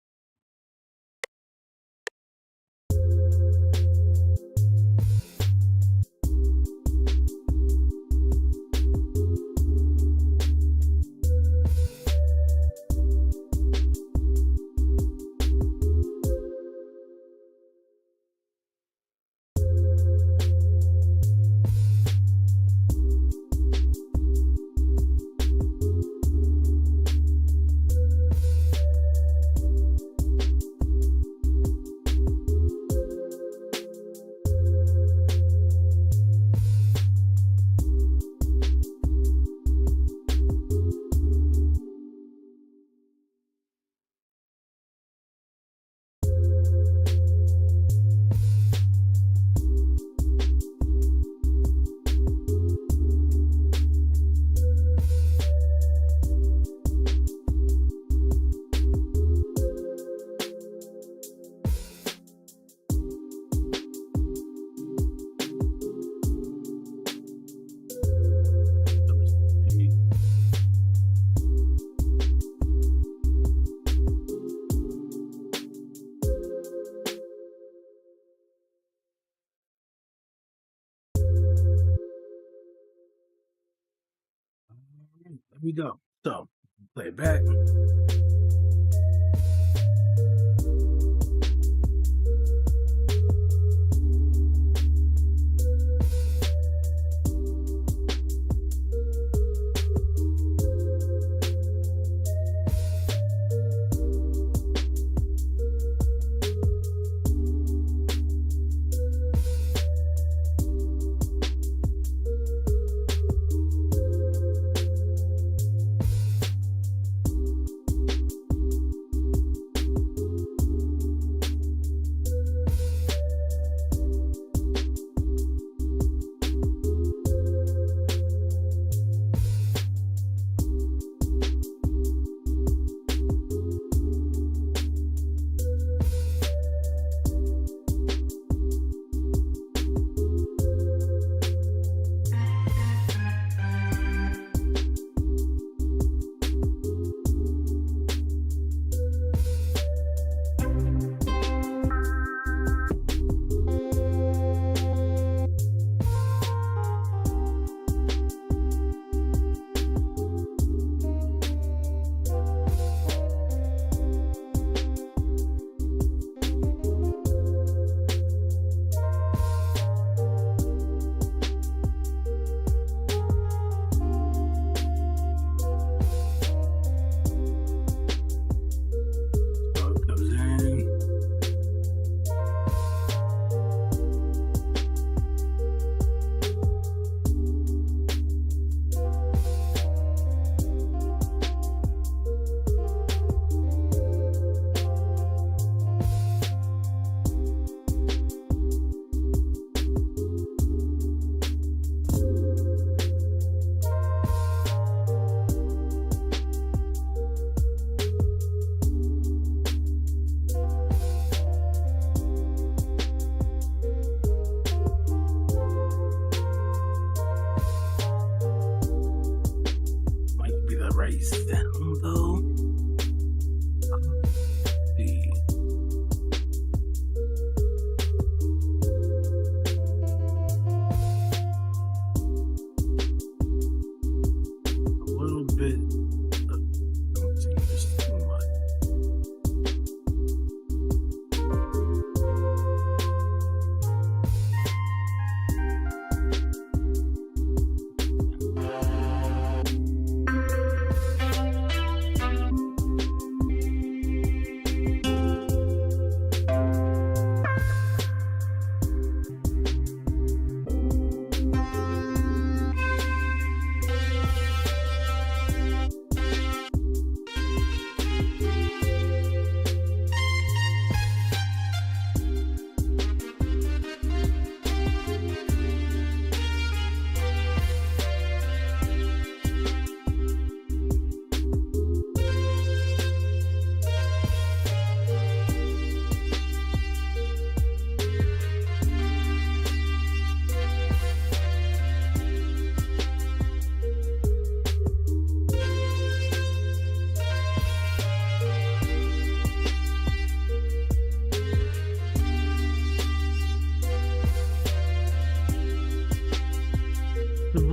There we go. So play it back.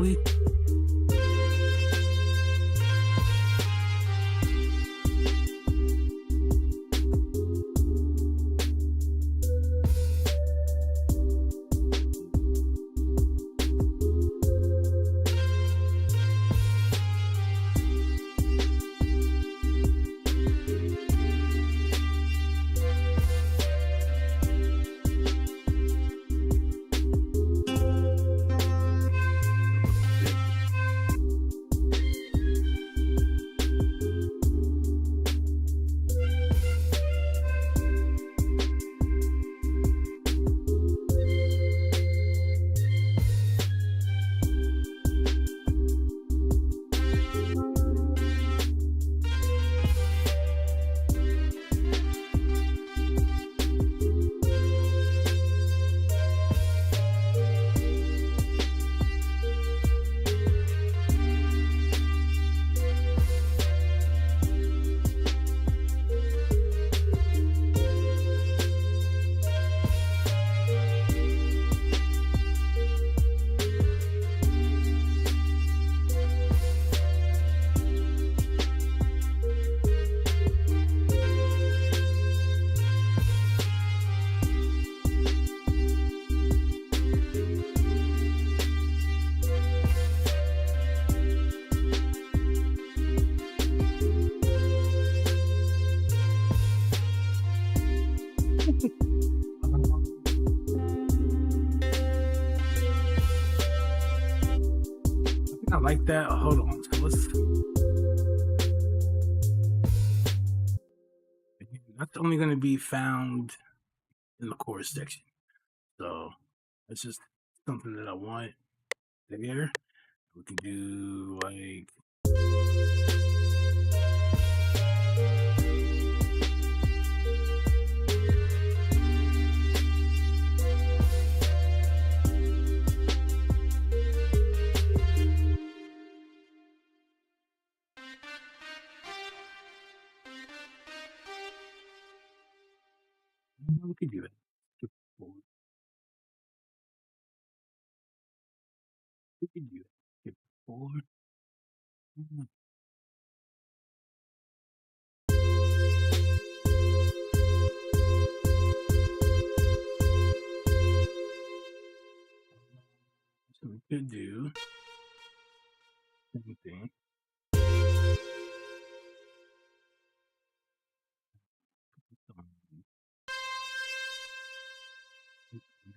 Really? I like that. Hold on. So let's. That's only going to be found in the chorus section. So that's just something that I want there. We can do like. We can do that. Skip forward. We can do that. Skip forward. So we could do same thing.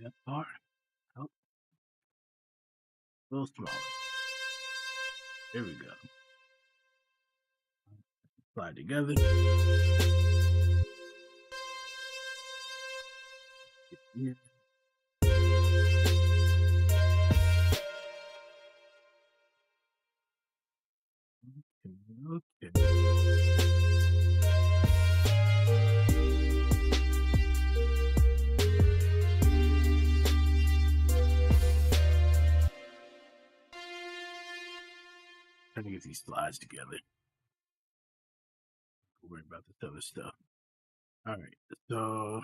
That part. Oh. A little smaller. There we go. Slide together. Here. Okay. Trying to get these slides together. Don't worry about this other stuff. All right, so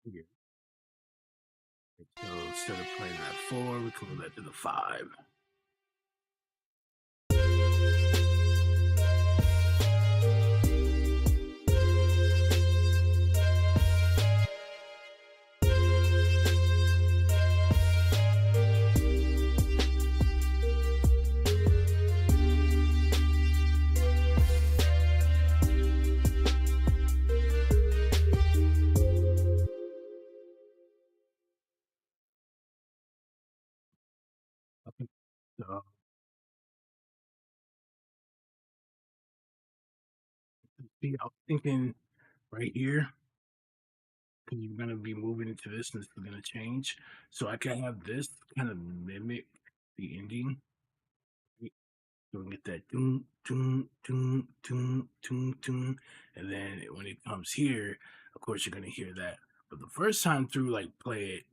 here. So instead of playing that 4, we can move that to the 5. Okay. So see, I was thinking right here, because you're going to be moving into this and it's going to change. So I can have this kind of mimic the ending. So we get that doom, doom, doom, doom, doom, doom. And then when it comes here, of course, you're going to hear that. But the first time through, like, play it.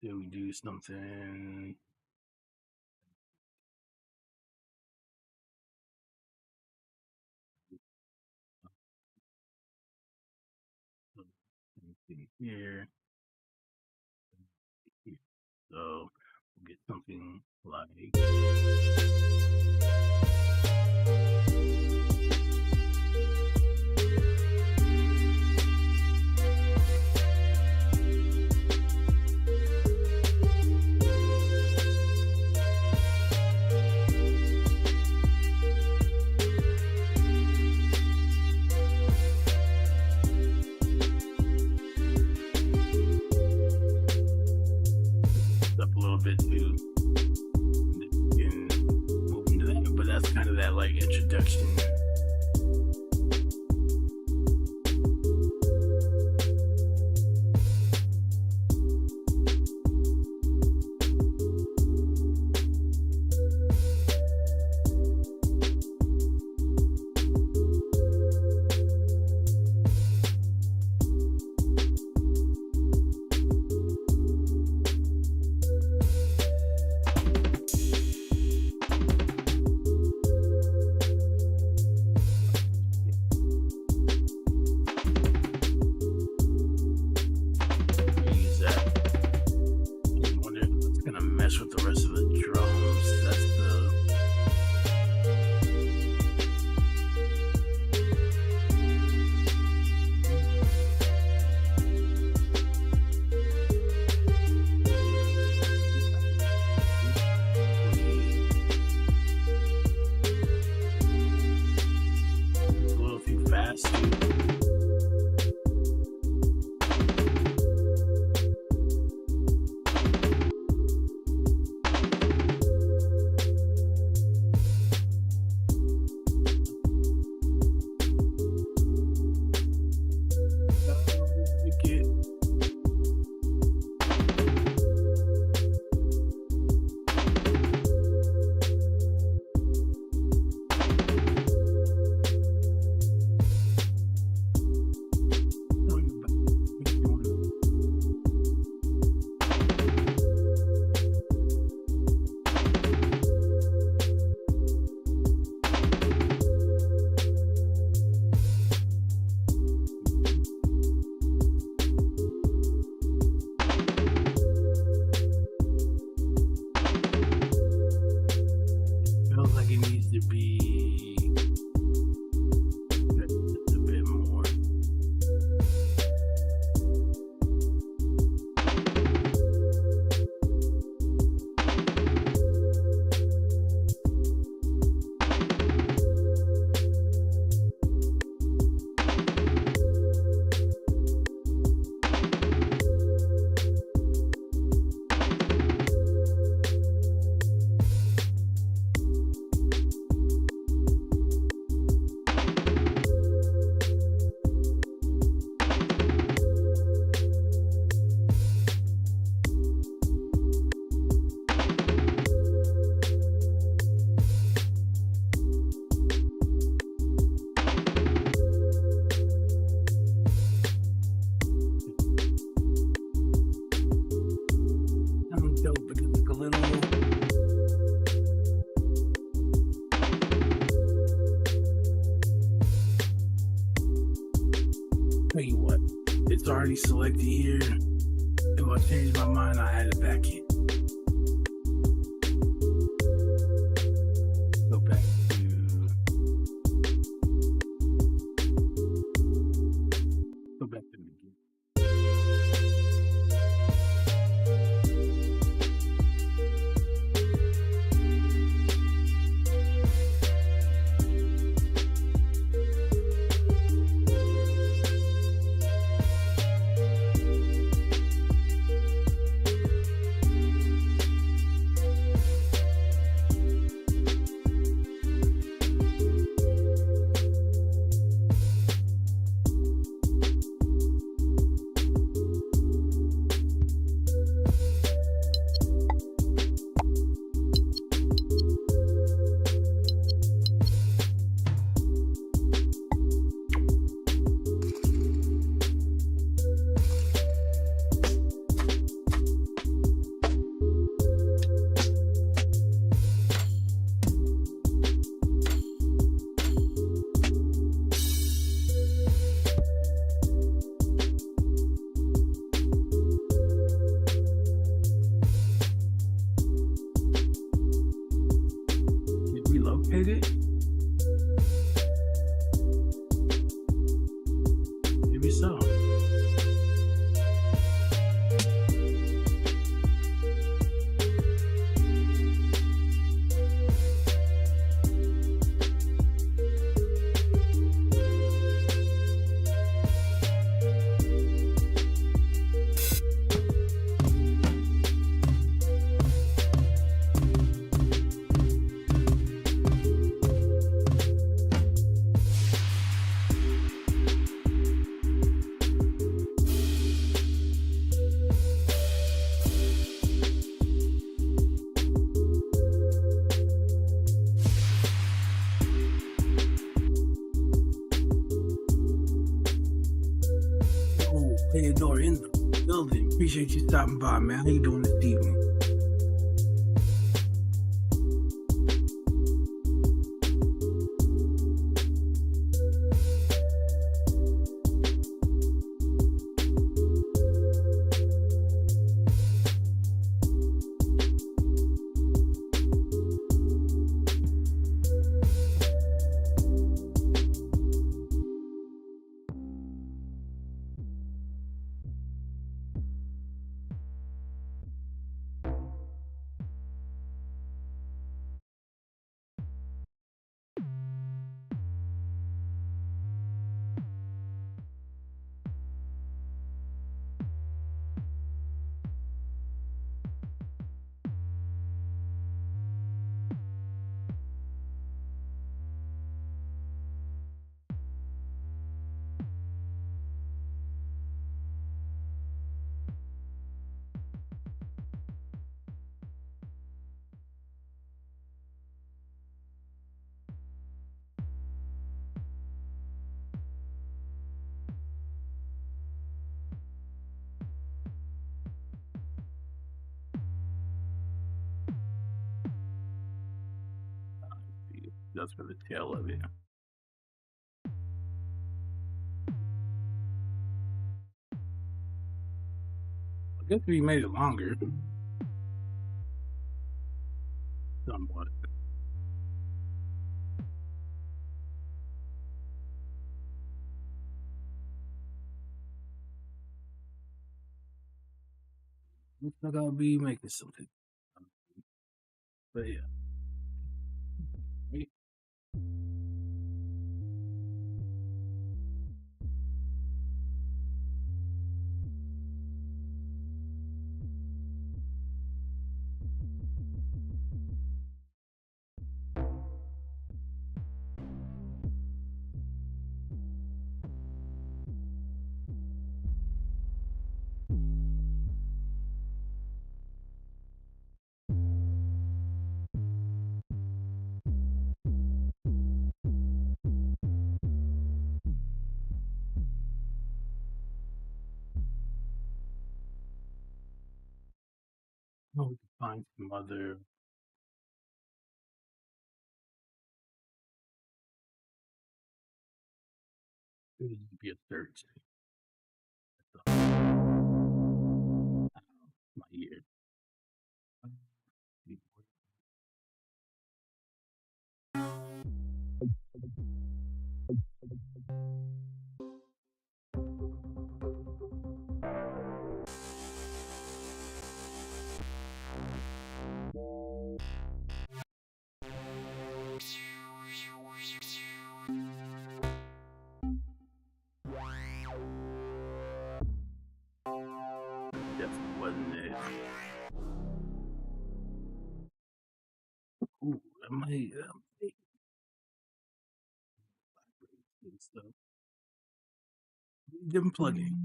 Should we do something? Anything here. So we'll get something like. Up a little bit too. And move into that, but that's kind of that like introduction. Use that. I wonder if it's gonna mesh with the rest of the drums. That's the. A little too fast. Get feels like it needs to be just a bit more. Sounds dope, but it's like a little. Tell you what, it's already selected here. If I change my mind, I'll add it back in. Go back to. Go back to the beginning. Theodore in the building. Appreciate you stopping by, man. How you doing this evening? That's for the tail of it. I guess we made it longer. Somewhat. Looks like I'll be making something. But yeah. Right? Oh, we can find some other. It would be a search. My ear. Definitely wasn't it. Ooh, that might vibrate and stuff. Different plugin.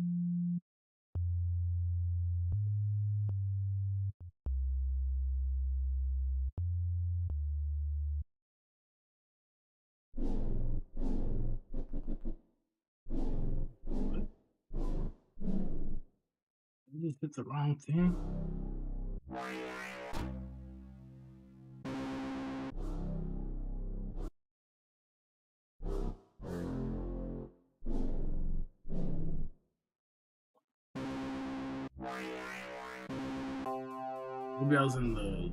What? I just hit the wrong thing. Maybe I was in the.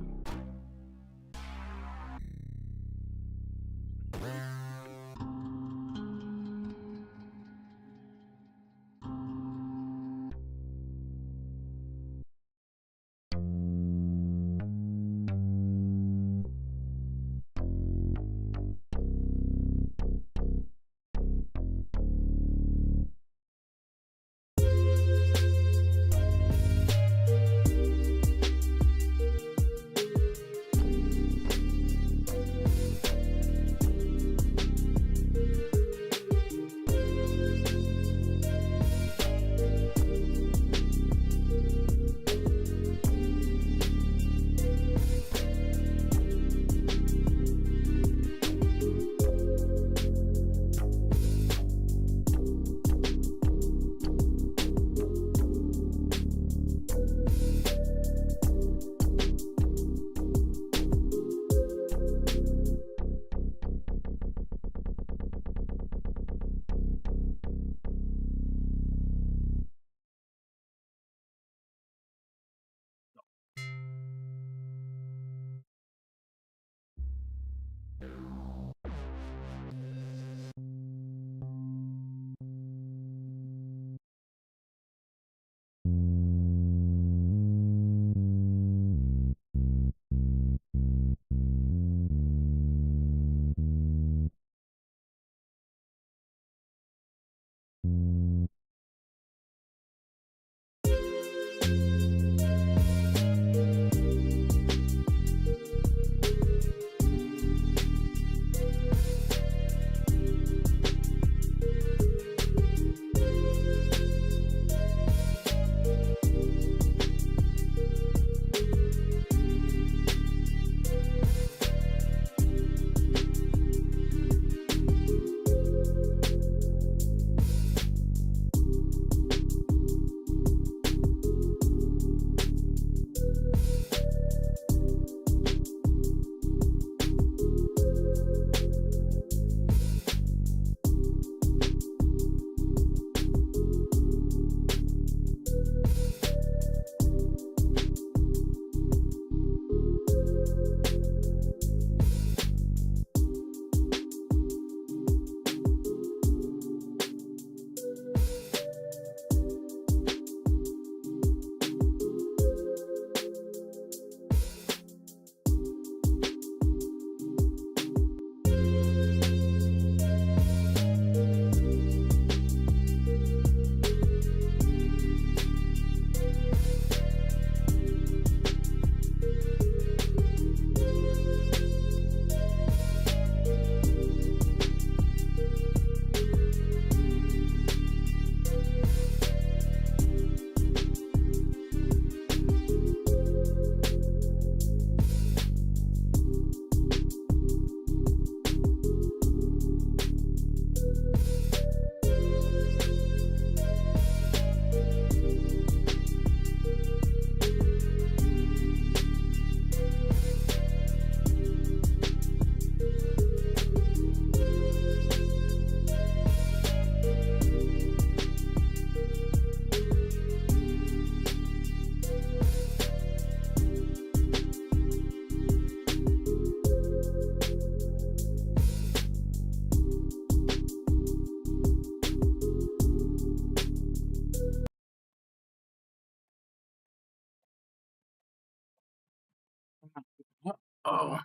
Oh,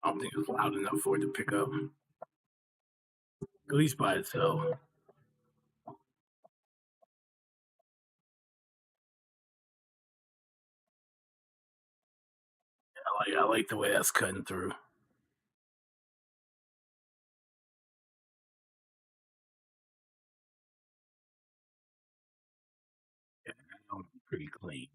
I don't think it's loud enough for it to pick up. At least by itself. I like the way that's cutting through. Pretty clean.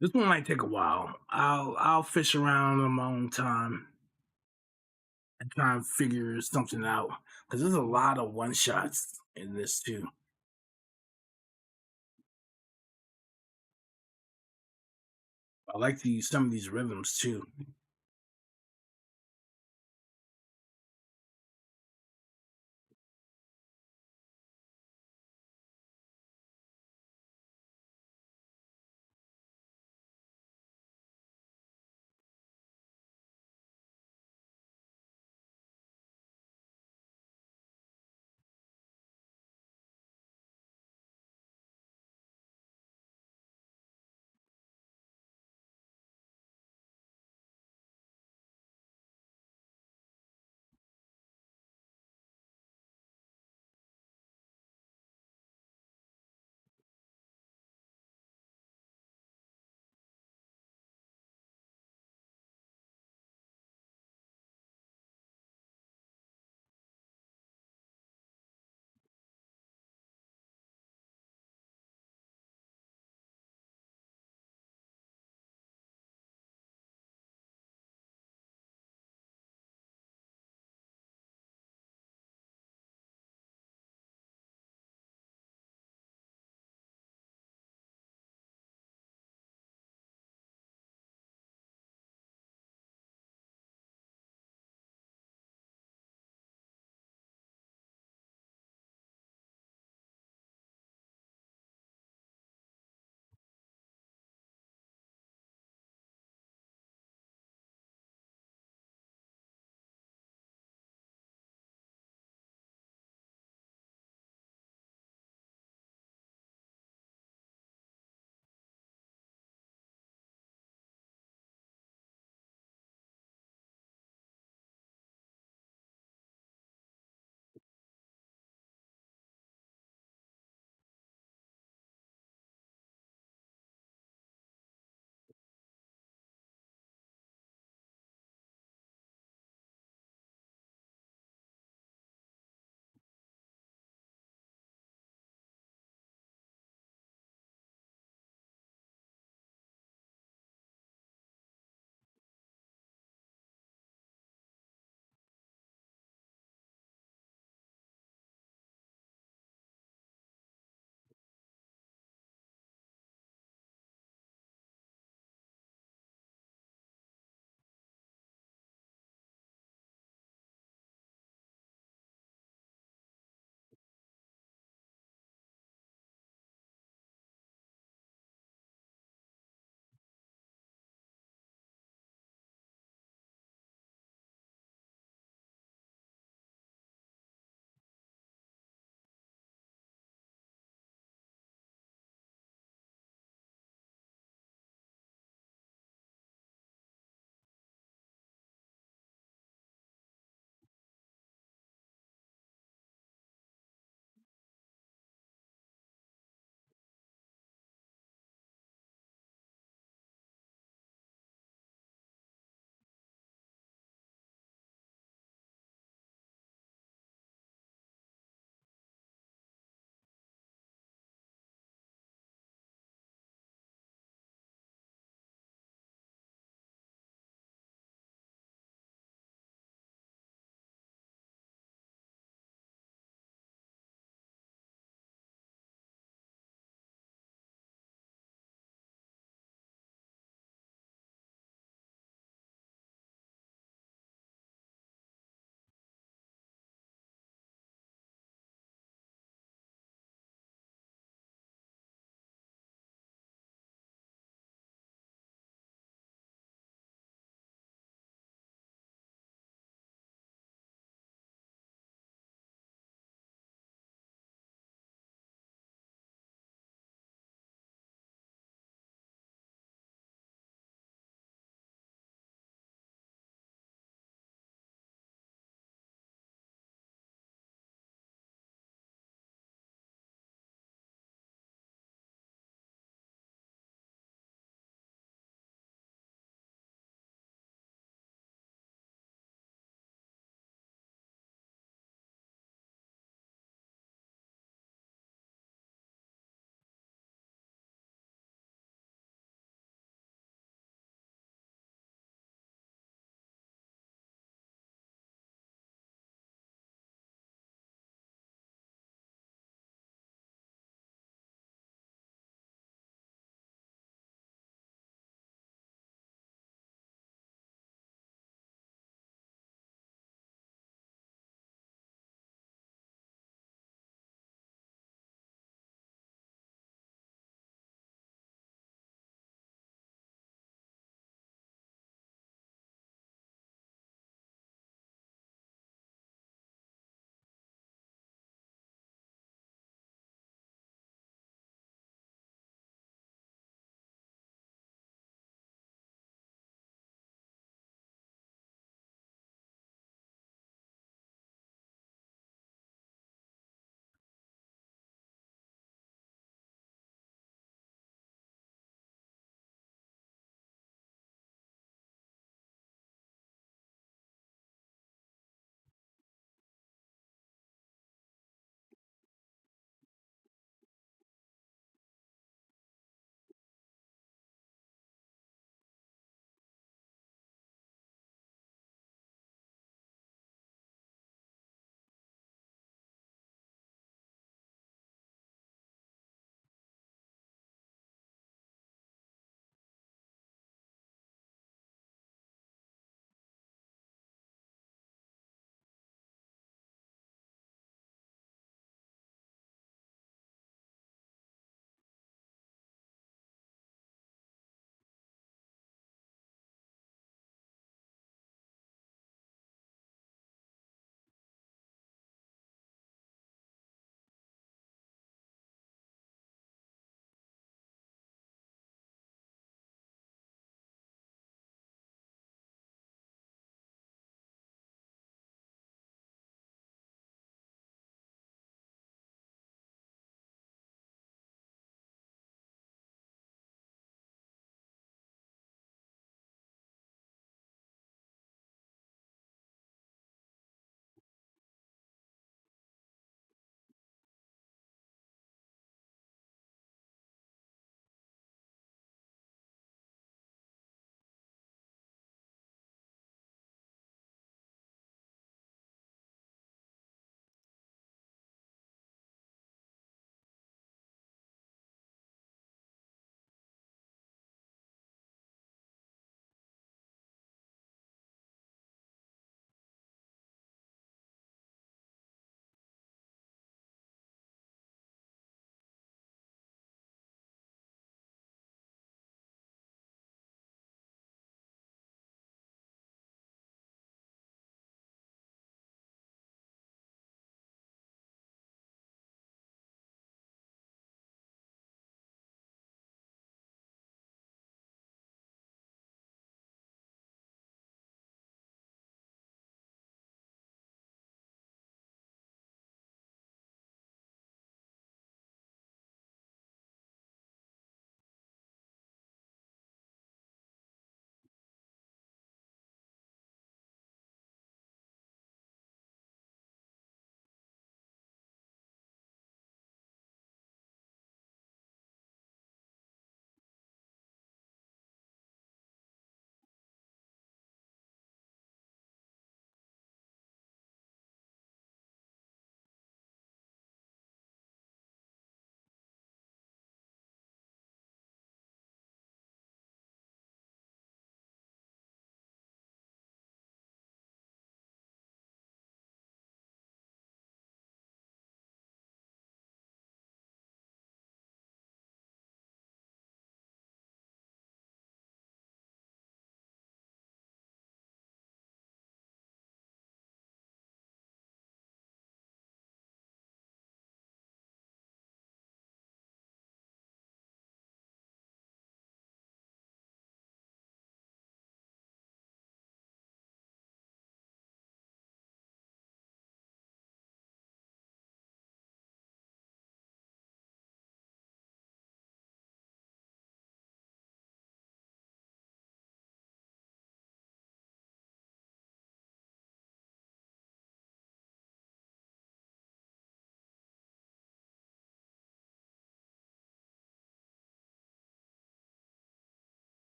This one might take a while. I'll fish around on my own time and try and figure something out because there's a lot of one shots in this too. I like to use some of these rhythms too.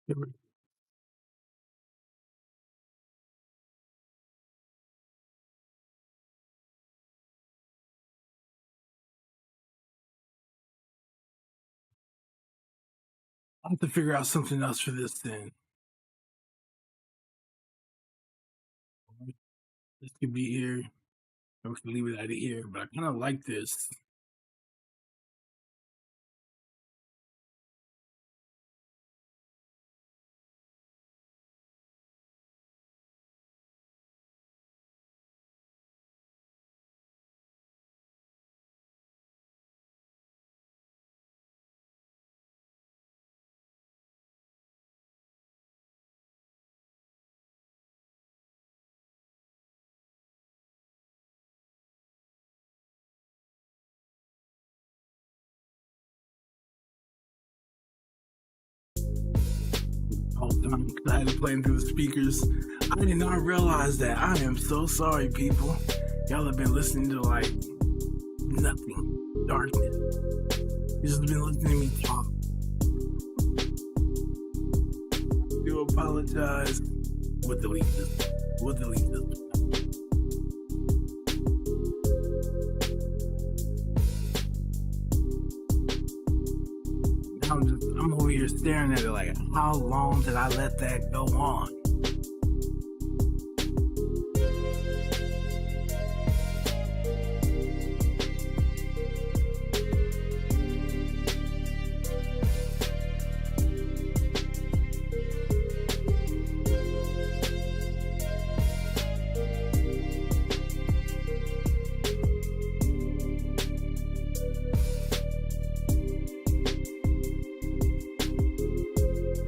I'll have to figure out something else for this then. This could be here. Or we can leave it out of here, but I kind of like this. Whole time because I had to play them through the speakers. I did not realize that. I am so sorry, people. Y'all have been listening to like nothing, darkness. You just been listening to me talk. I do apologize. We'll delete this. We'll delete this. I'm over here staring at it like, how long did I let that go on?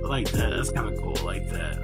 Like that. That's kind of cool, like that.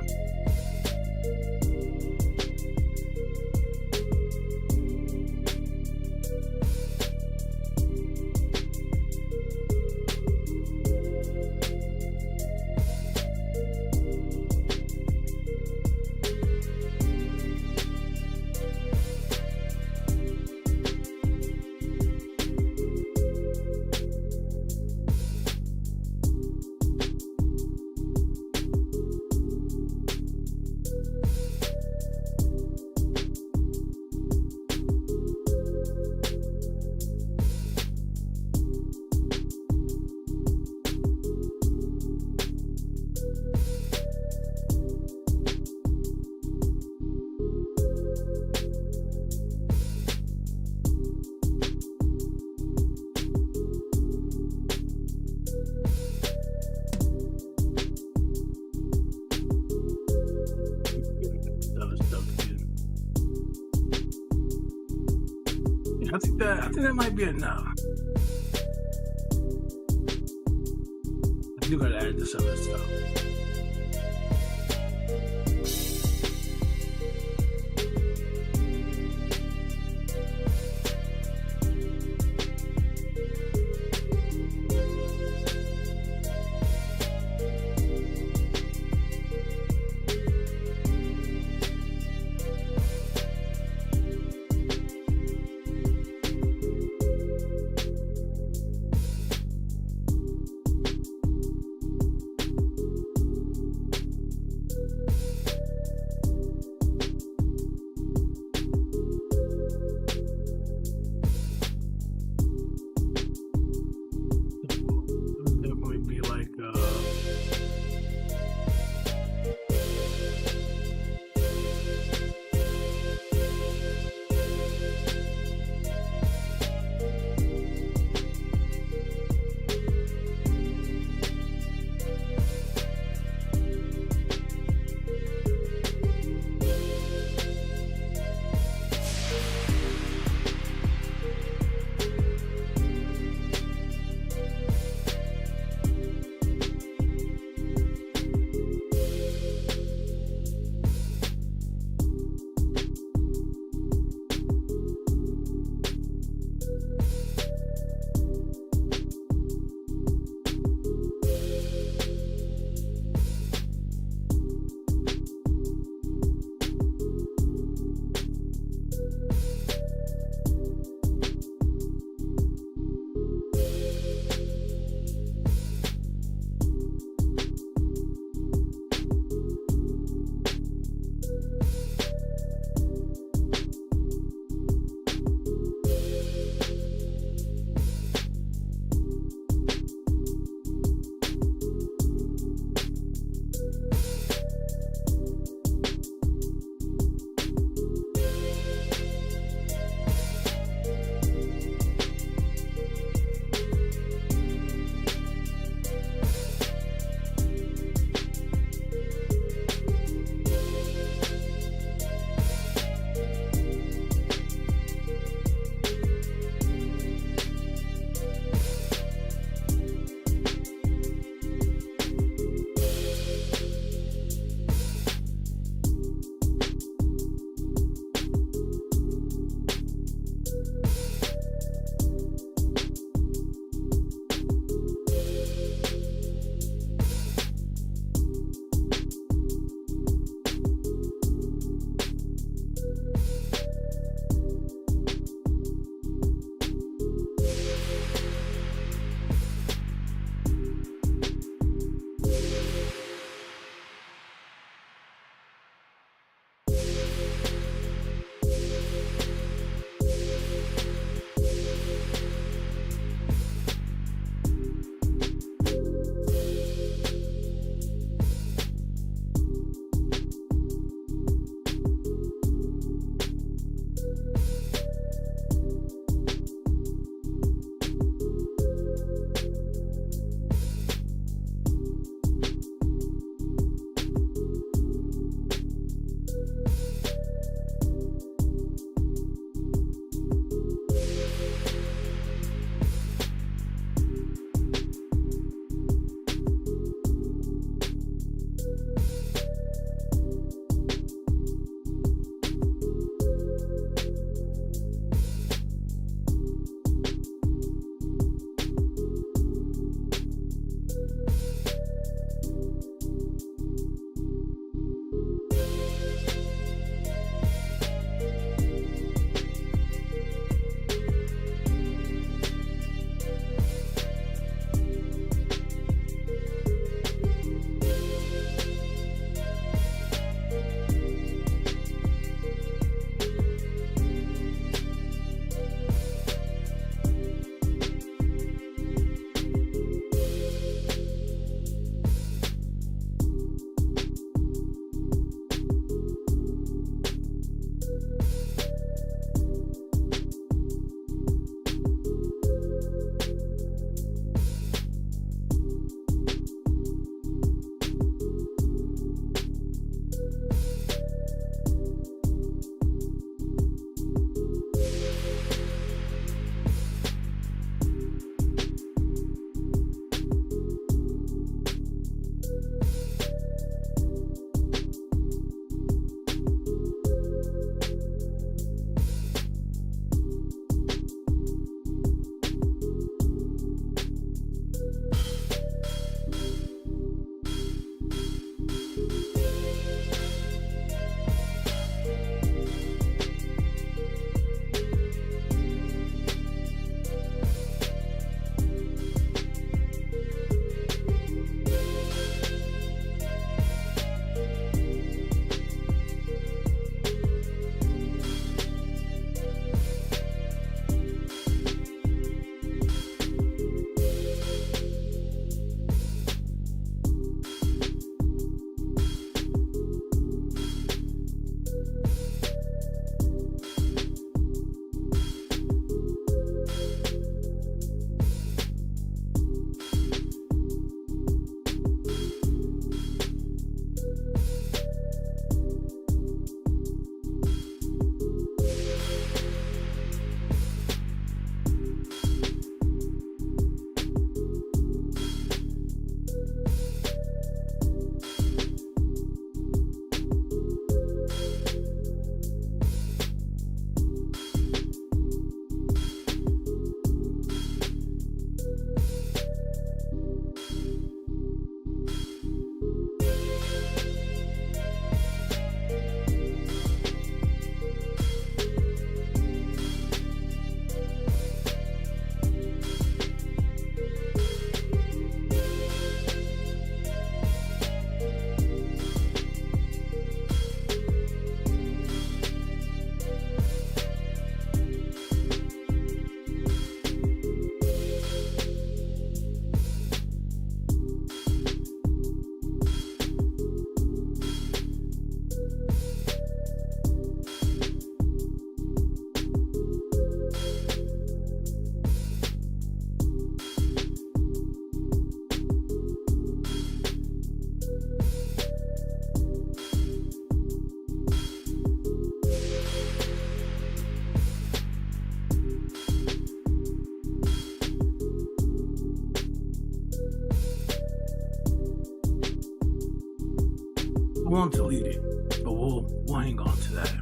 I think that might be enough. I do gotta add this other stuff. I won't delete it, but we'll hang on to that.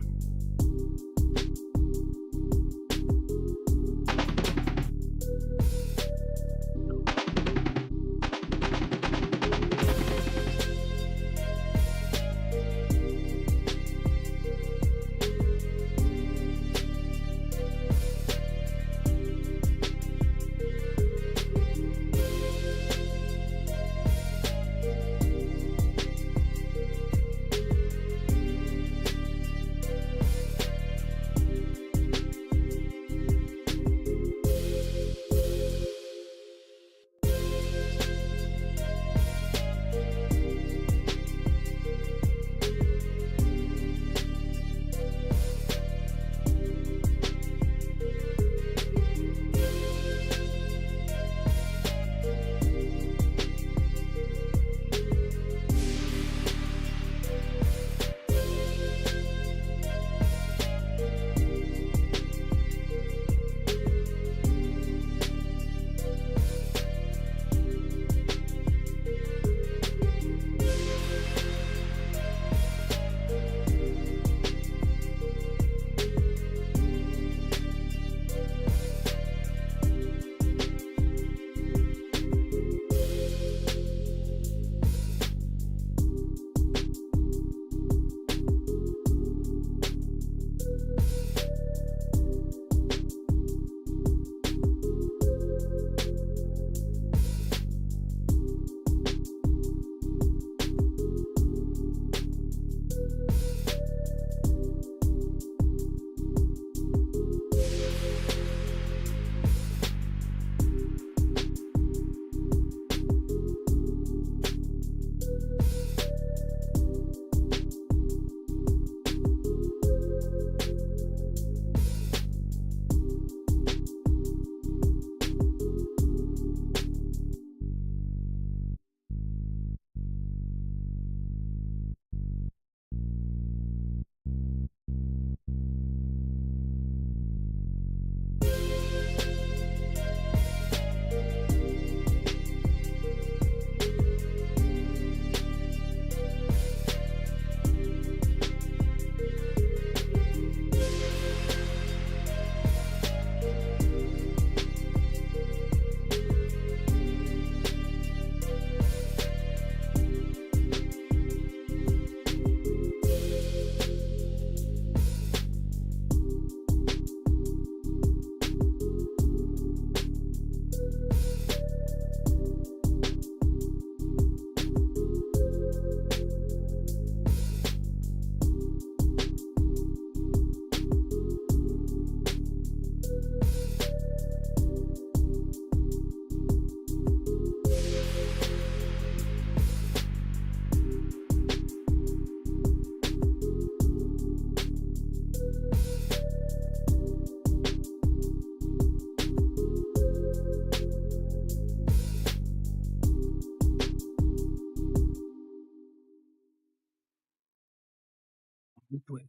Wait,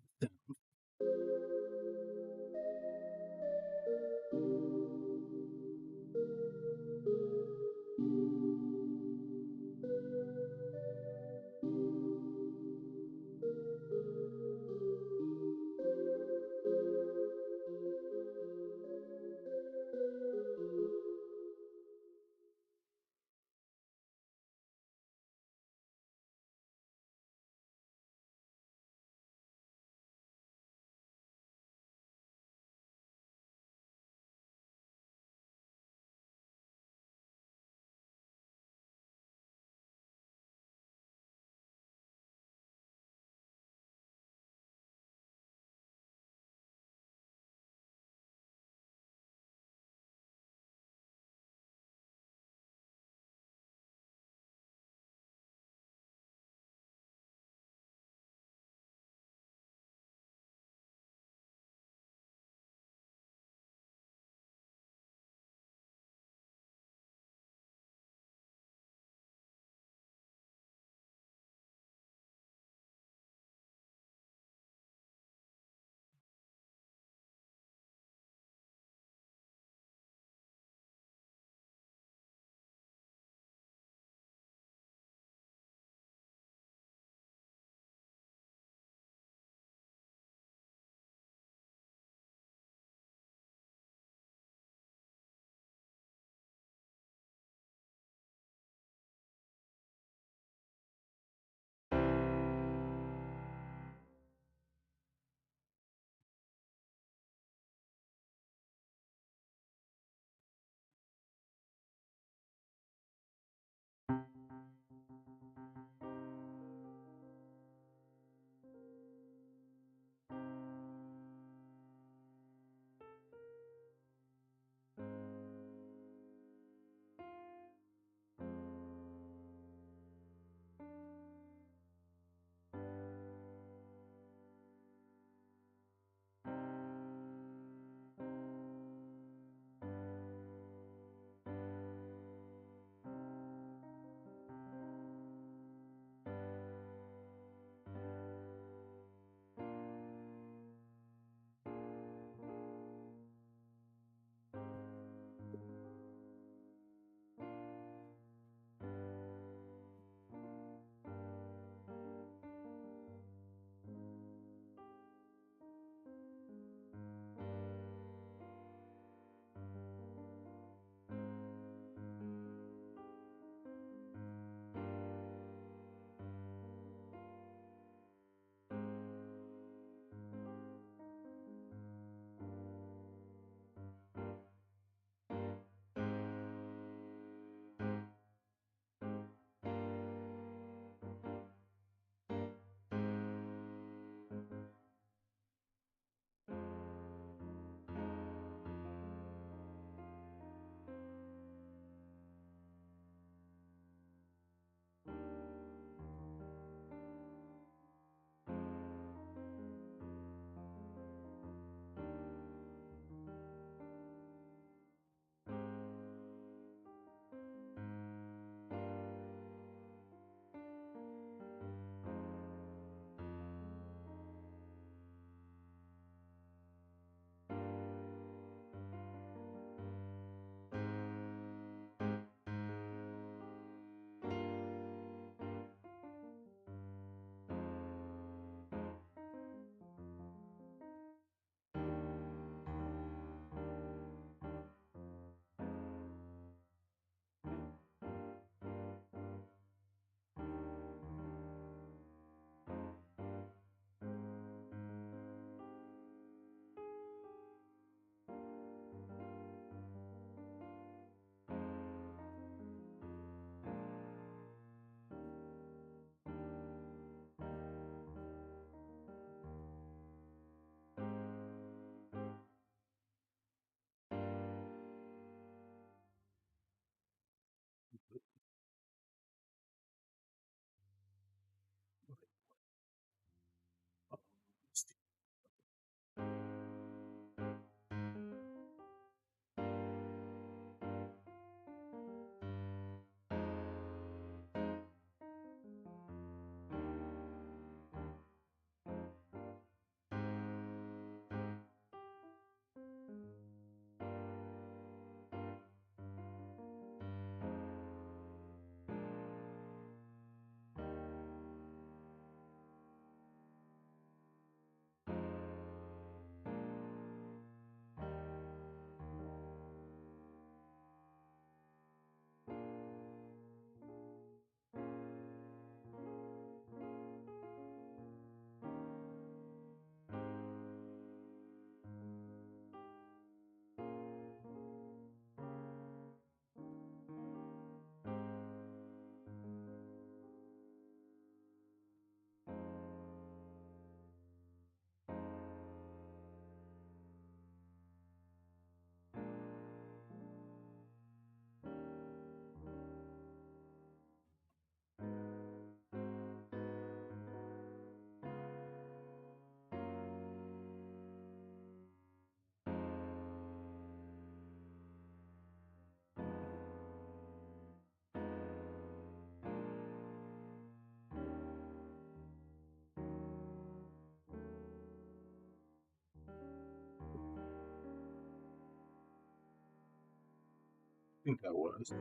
think I was.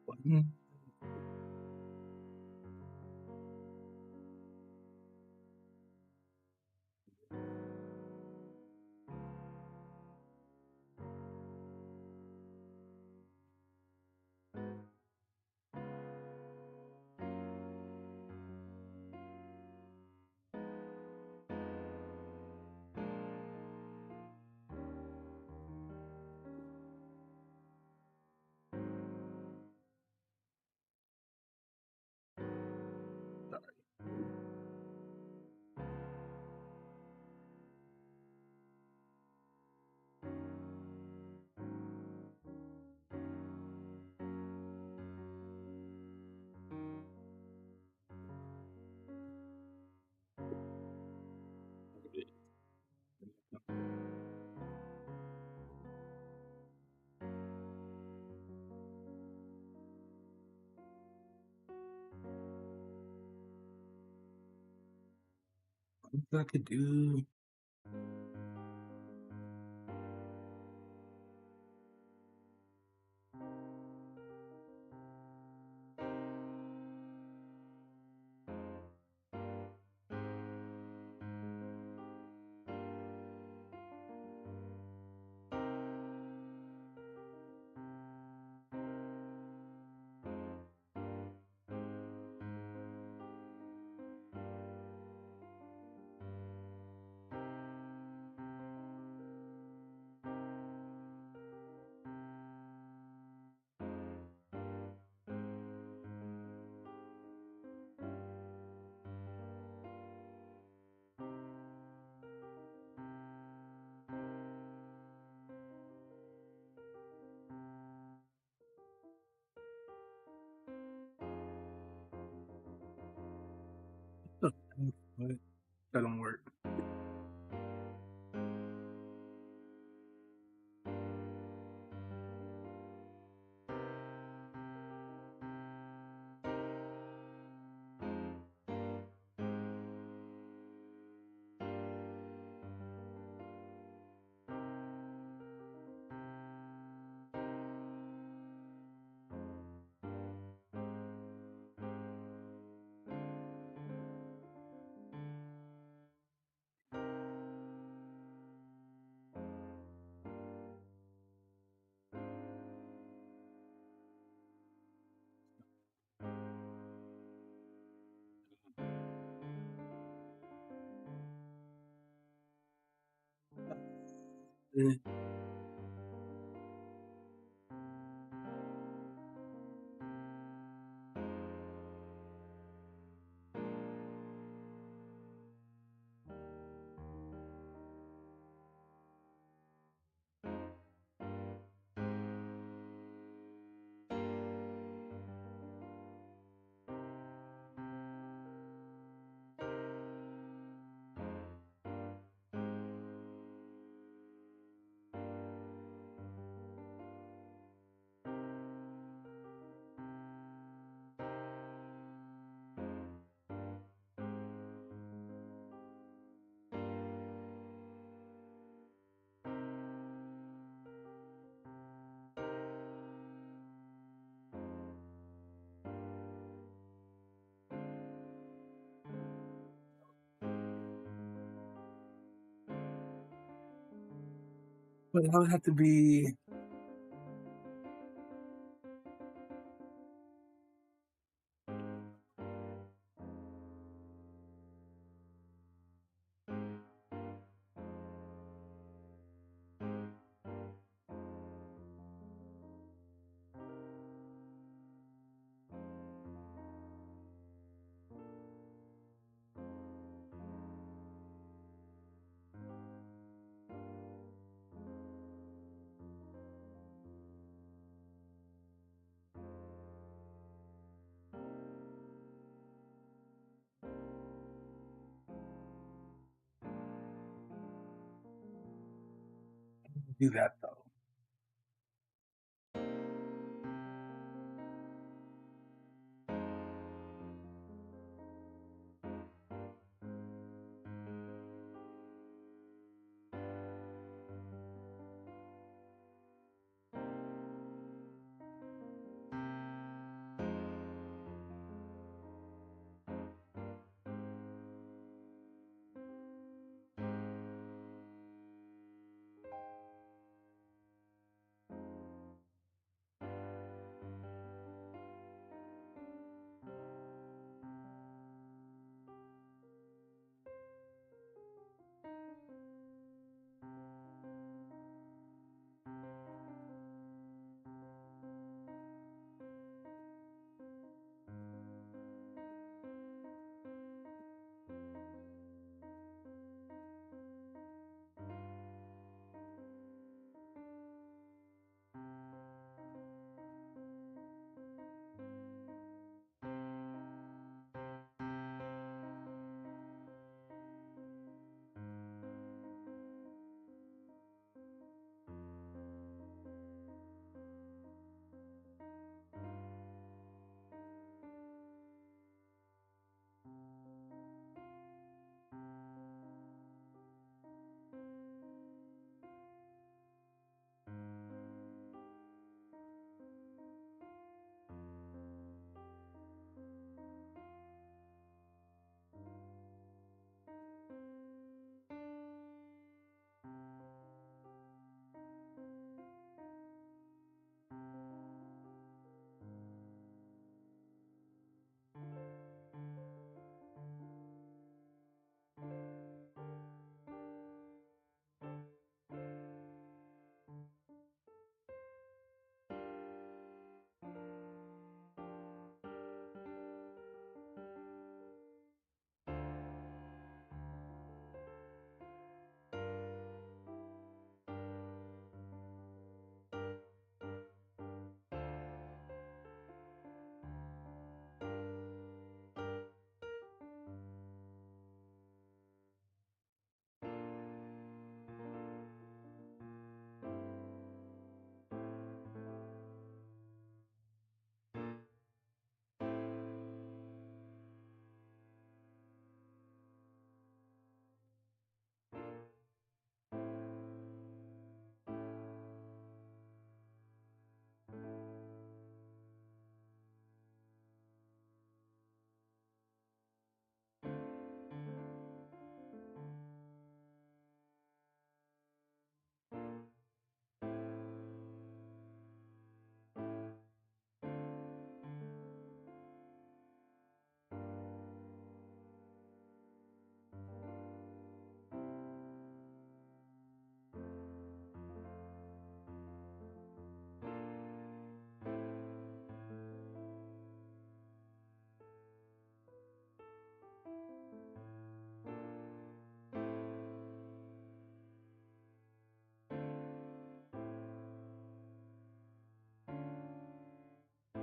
Button. What I could do. But that don't work. Eh, But I would have to be. do that though.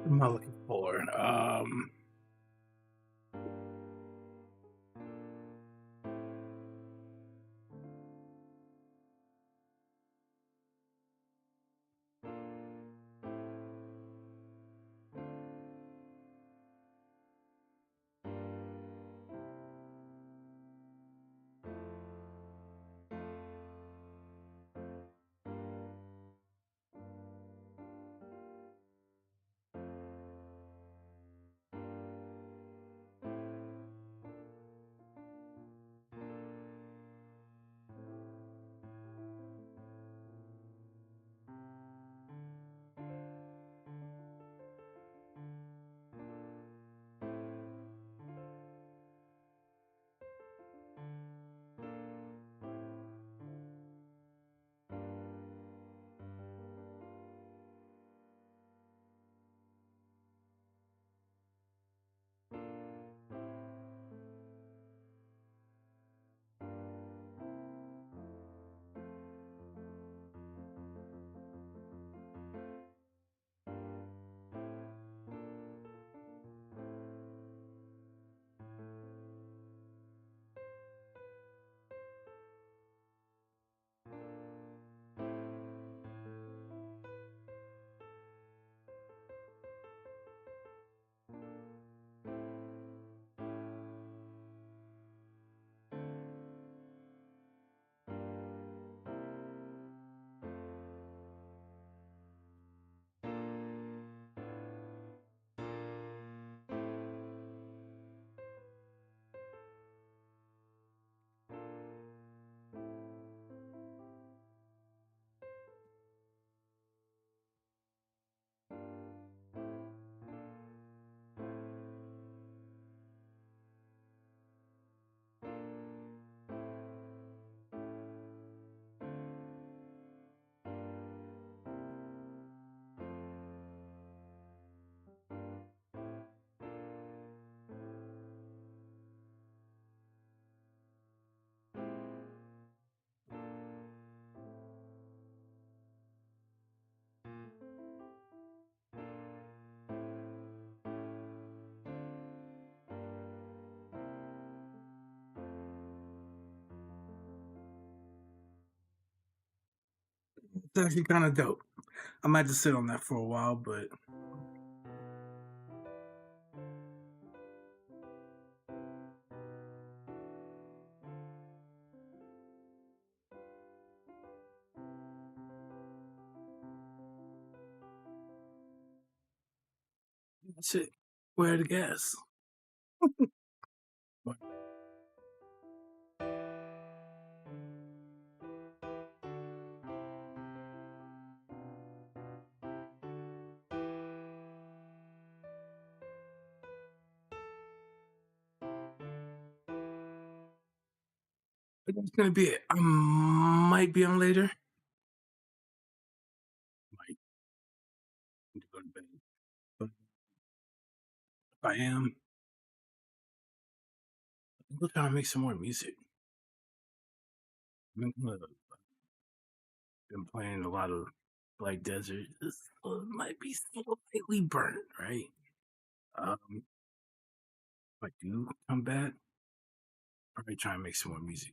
What am I looking for? It's actually kind of dope. I might just sit on that for a while, but that's it. Where the gas? But that's gonna be it. I might be on later. Might need to go to bed. But if I am, I think we'll try to make some more music. I've been playing a lot of Black Desert. This might be slightly burnt, right? If I do come back, probably try and make some more music.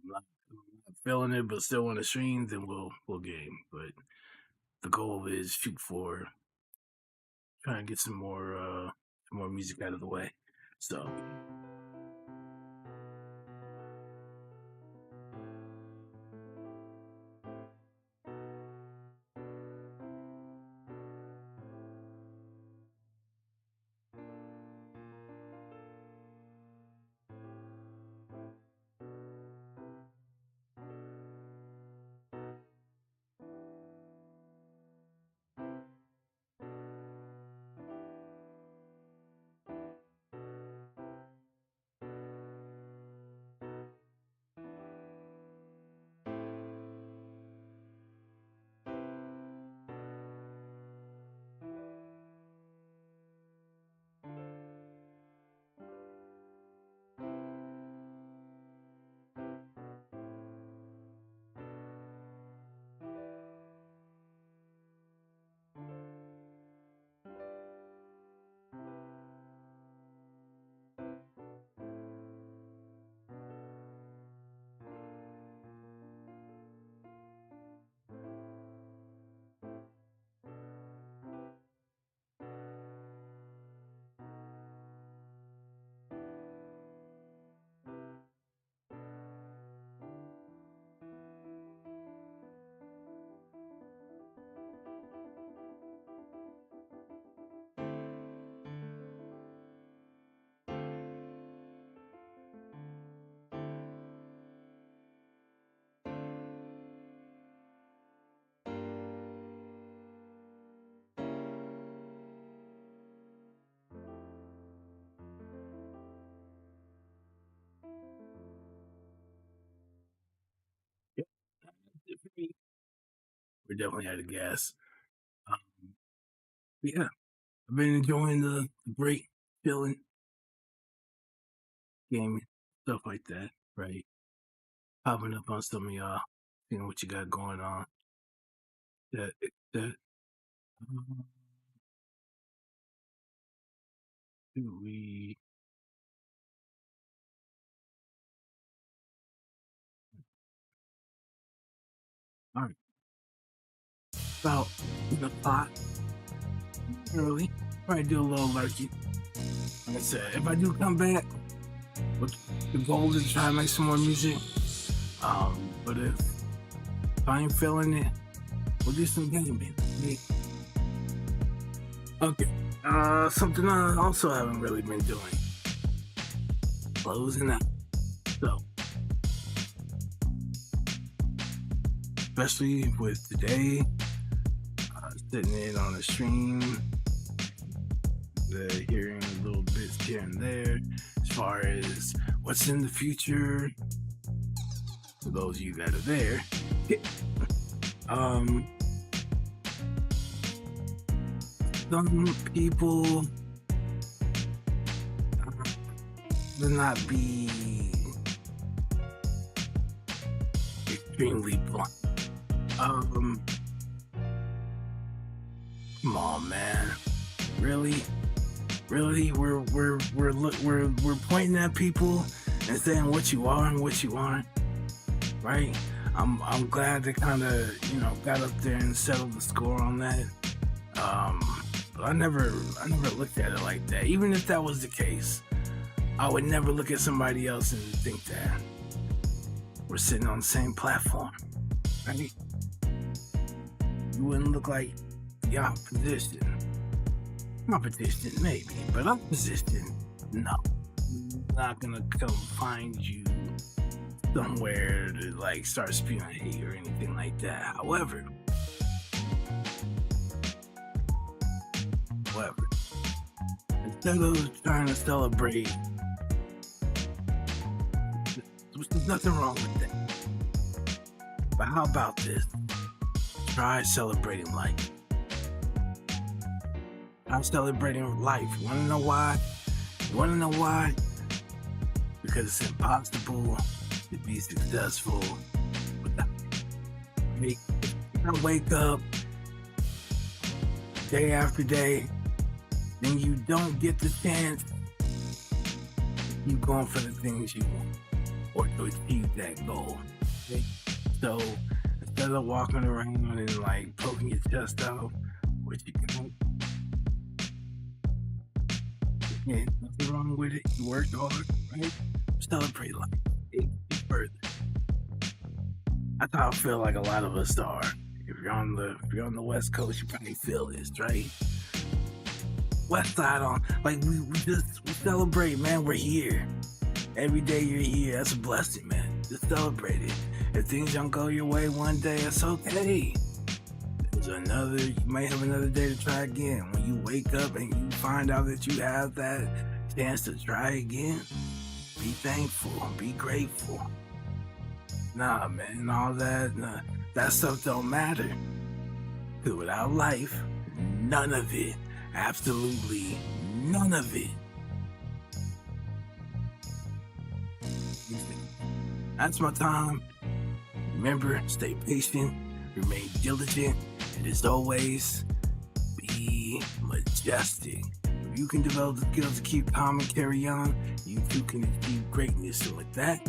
I'm not feeling it, but still on the stream, then we'll game. But the goal is shoot for trying to get some more music out of the way. So yep, we're definitely out of gas. But yeah, I've been enjoying the break, chilling, gaming, stuff like that, right? Popping up on some of y'all, seeing what you got going on. That do we all right. About the pot early. Probably do a little lurky. Like I said, if I do come back, the goal is to try to make some more music. But if I ain't feeling it, we'll do some gaming. Okay. Something I also haven't really been doing. Closing out. So, especially with today, sitting in on a stream, hearing little bits here and there, as far as what's in the future. For those of you that are there, some people will not be extremely blunt. Come on, man. Really? We're pointing at people and saying what you are and what you aren't, right? I'm glad they kind of got up there and settled the score on that. But I never looked at it like that. Even if that was the case, I would never look at somebody else and think that we're sitting on the same platform. Right? You wouldn't look like the opposition. Competition, maybe, but opposition, no. I'm not gonna come find you somewhere to like start spewing hate or anything like that. However, instead of trying to celebrate, there's nothing wrong with that. But how about this? Try celebrating life. I'm celebrating life. You wanna know why? Because it's impossible to be successful without me. I wake up day after day, then you don't get the chance. You going for the things you want or to achieve that goal. Okay? So instead of walking around and like poking your chest out, what you can. Yeah, nothing wrong with it. You worked hard, right? Celebrate life. Take it further. That's how I feel like a lot of us are. If you're on the West Coast, you probably feel this, right? West Side on, like we celebrate, man. We're here. Every day you're here. That's a blessing, man. Just celebrate it. If things don't go your way one day, it's okay. You might have another day to try again. When you wake up and you find out that you have that chance to try again, be thankful, be grateful. Nah, man, all that stuff don't matter. Because without life, none of it, absolutely none of it. That's my time. Remember, stay patient, remain diligent, and as always, be majestic. If you can develop the skills to keep calm and carry on, you too can achieve greatness. So with that,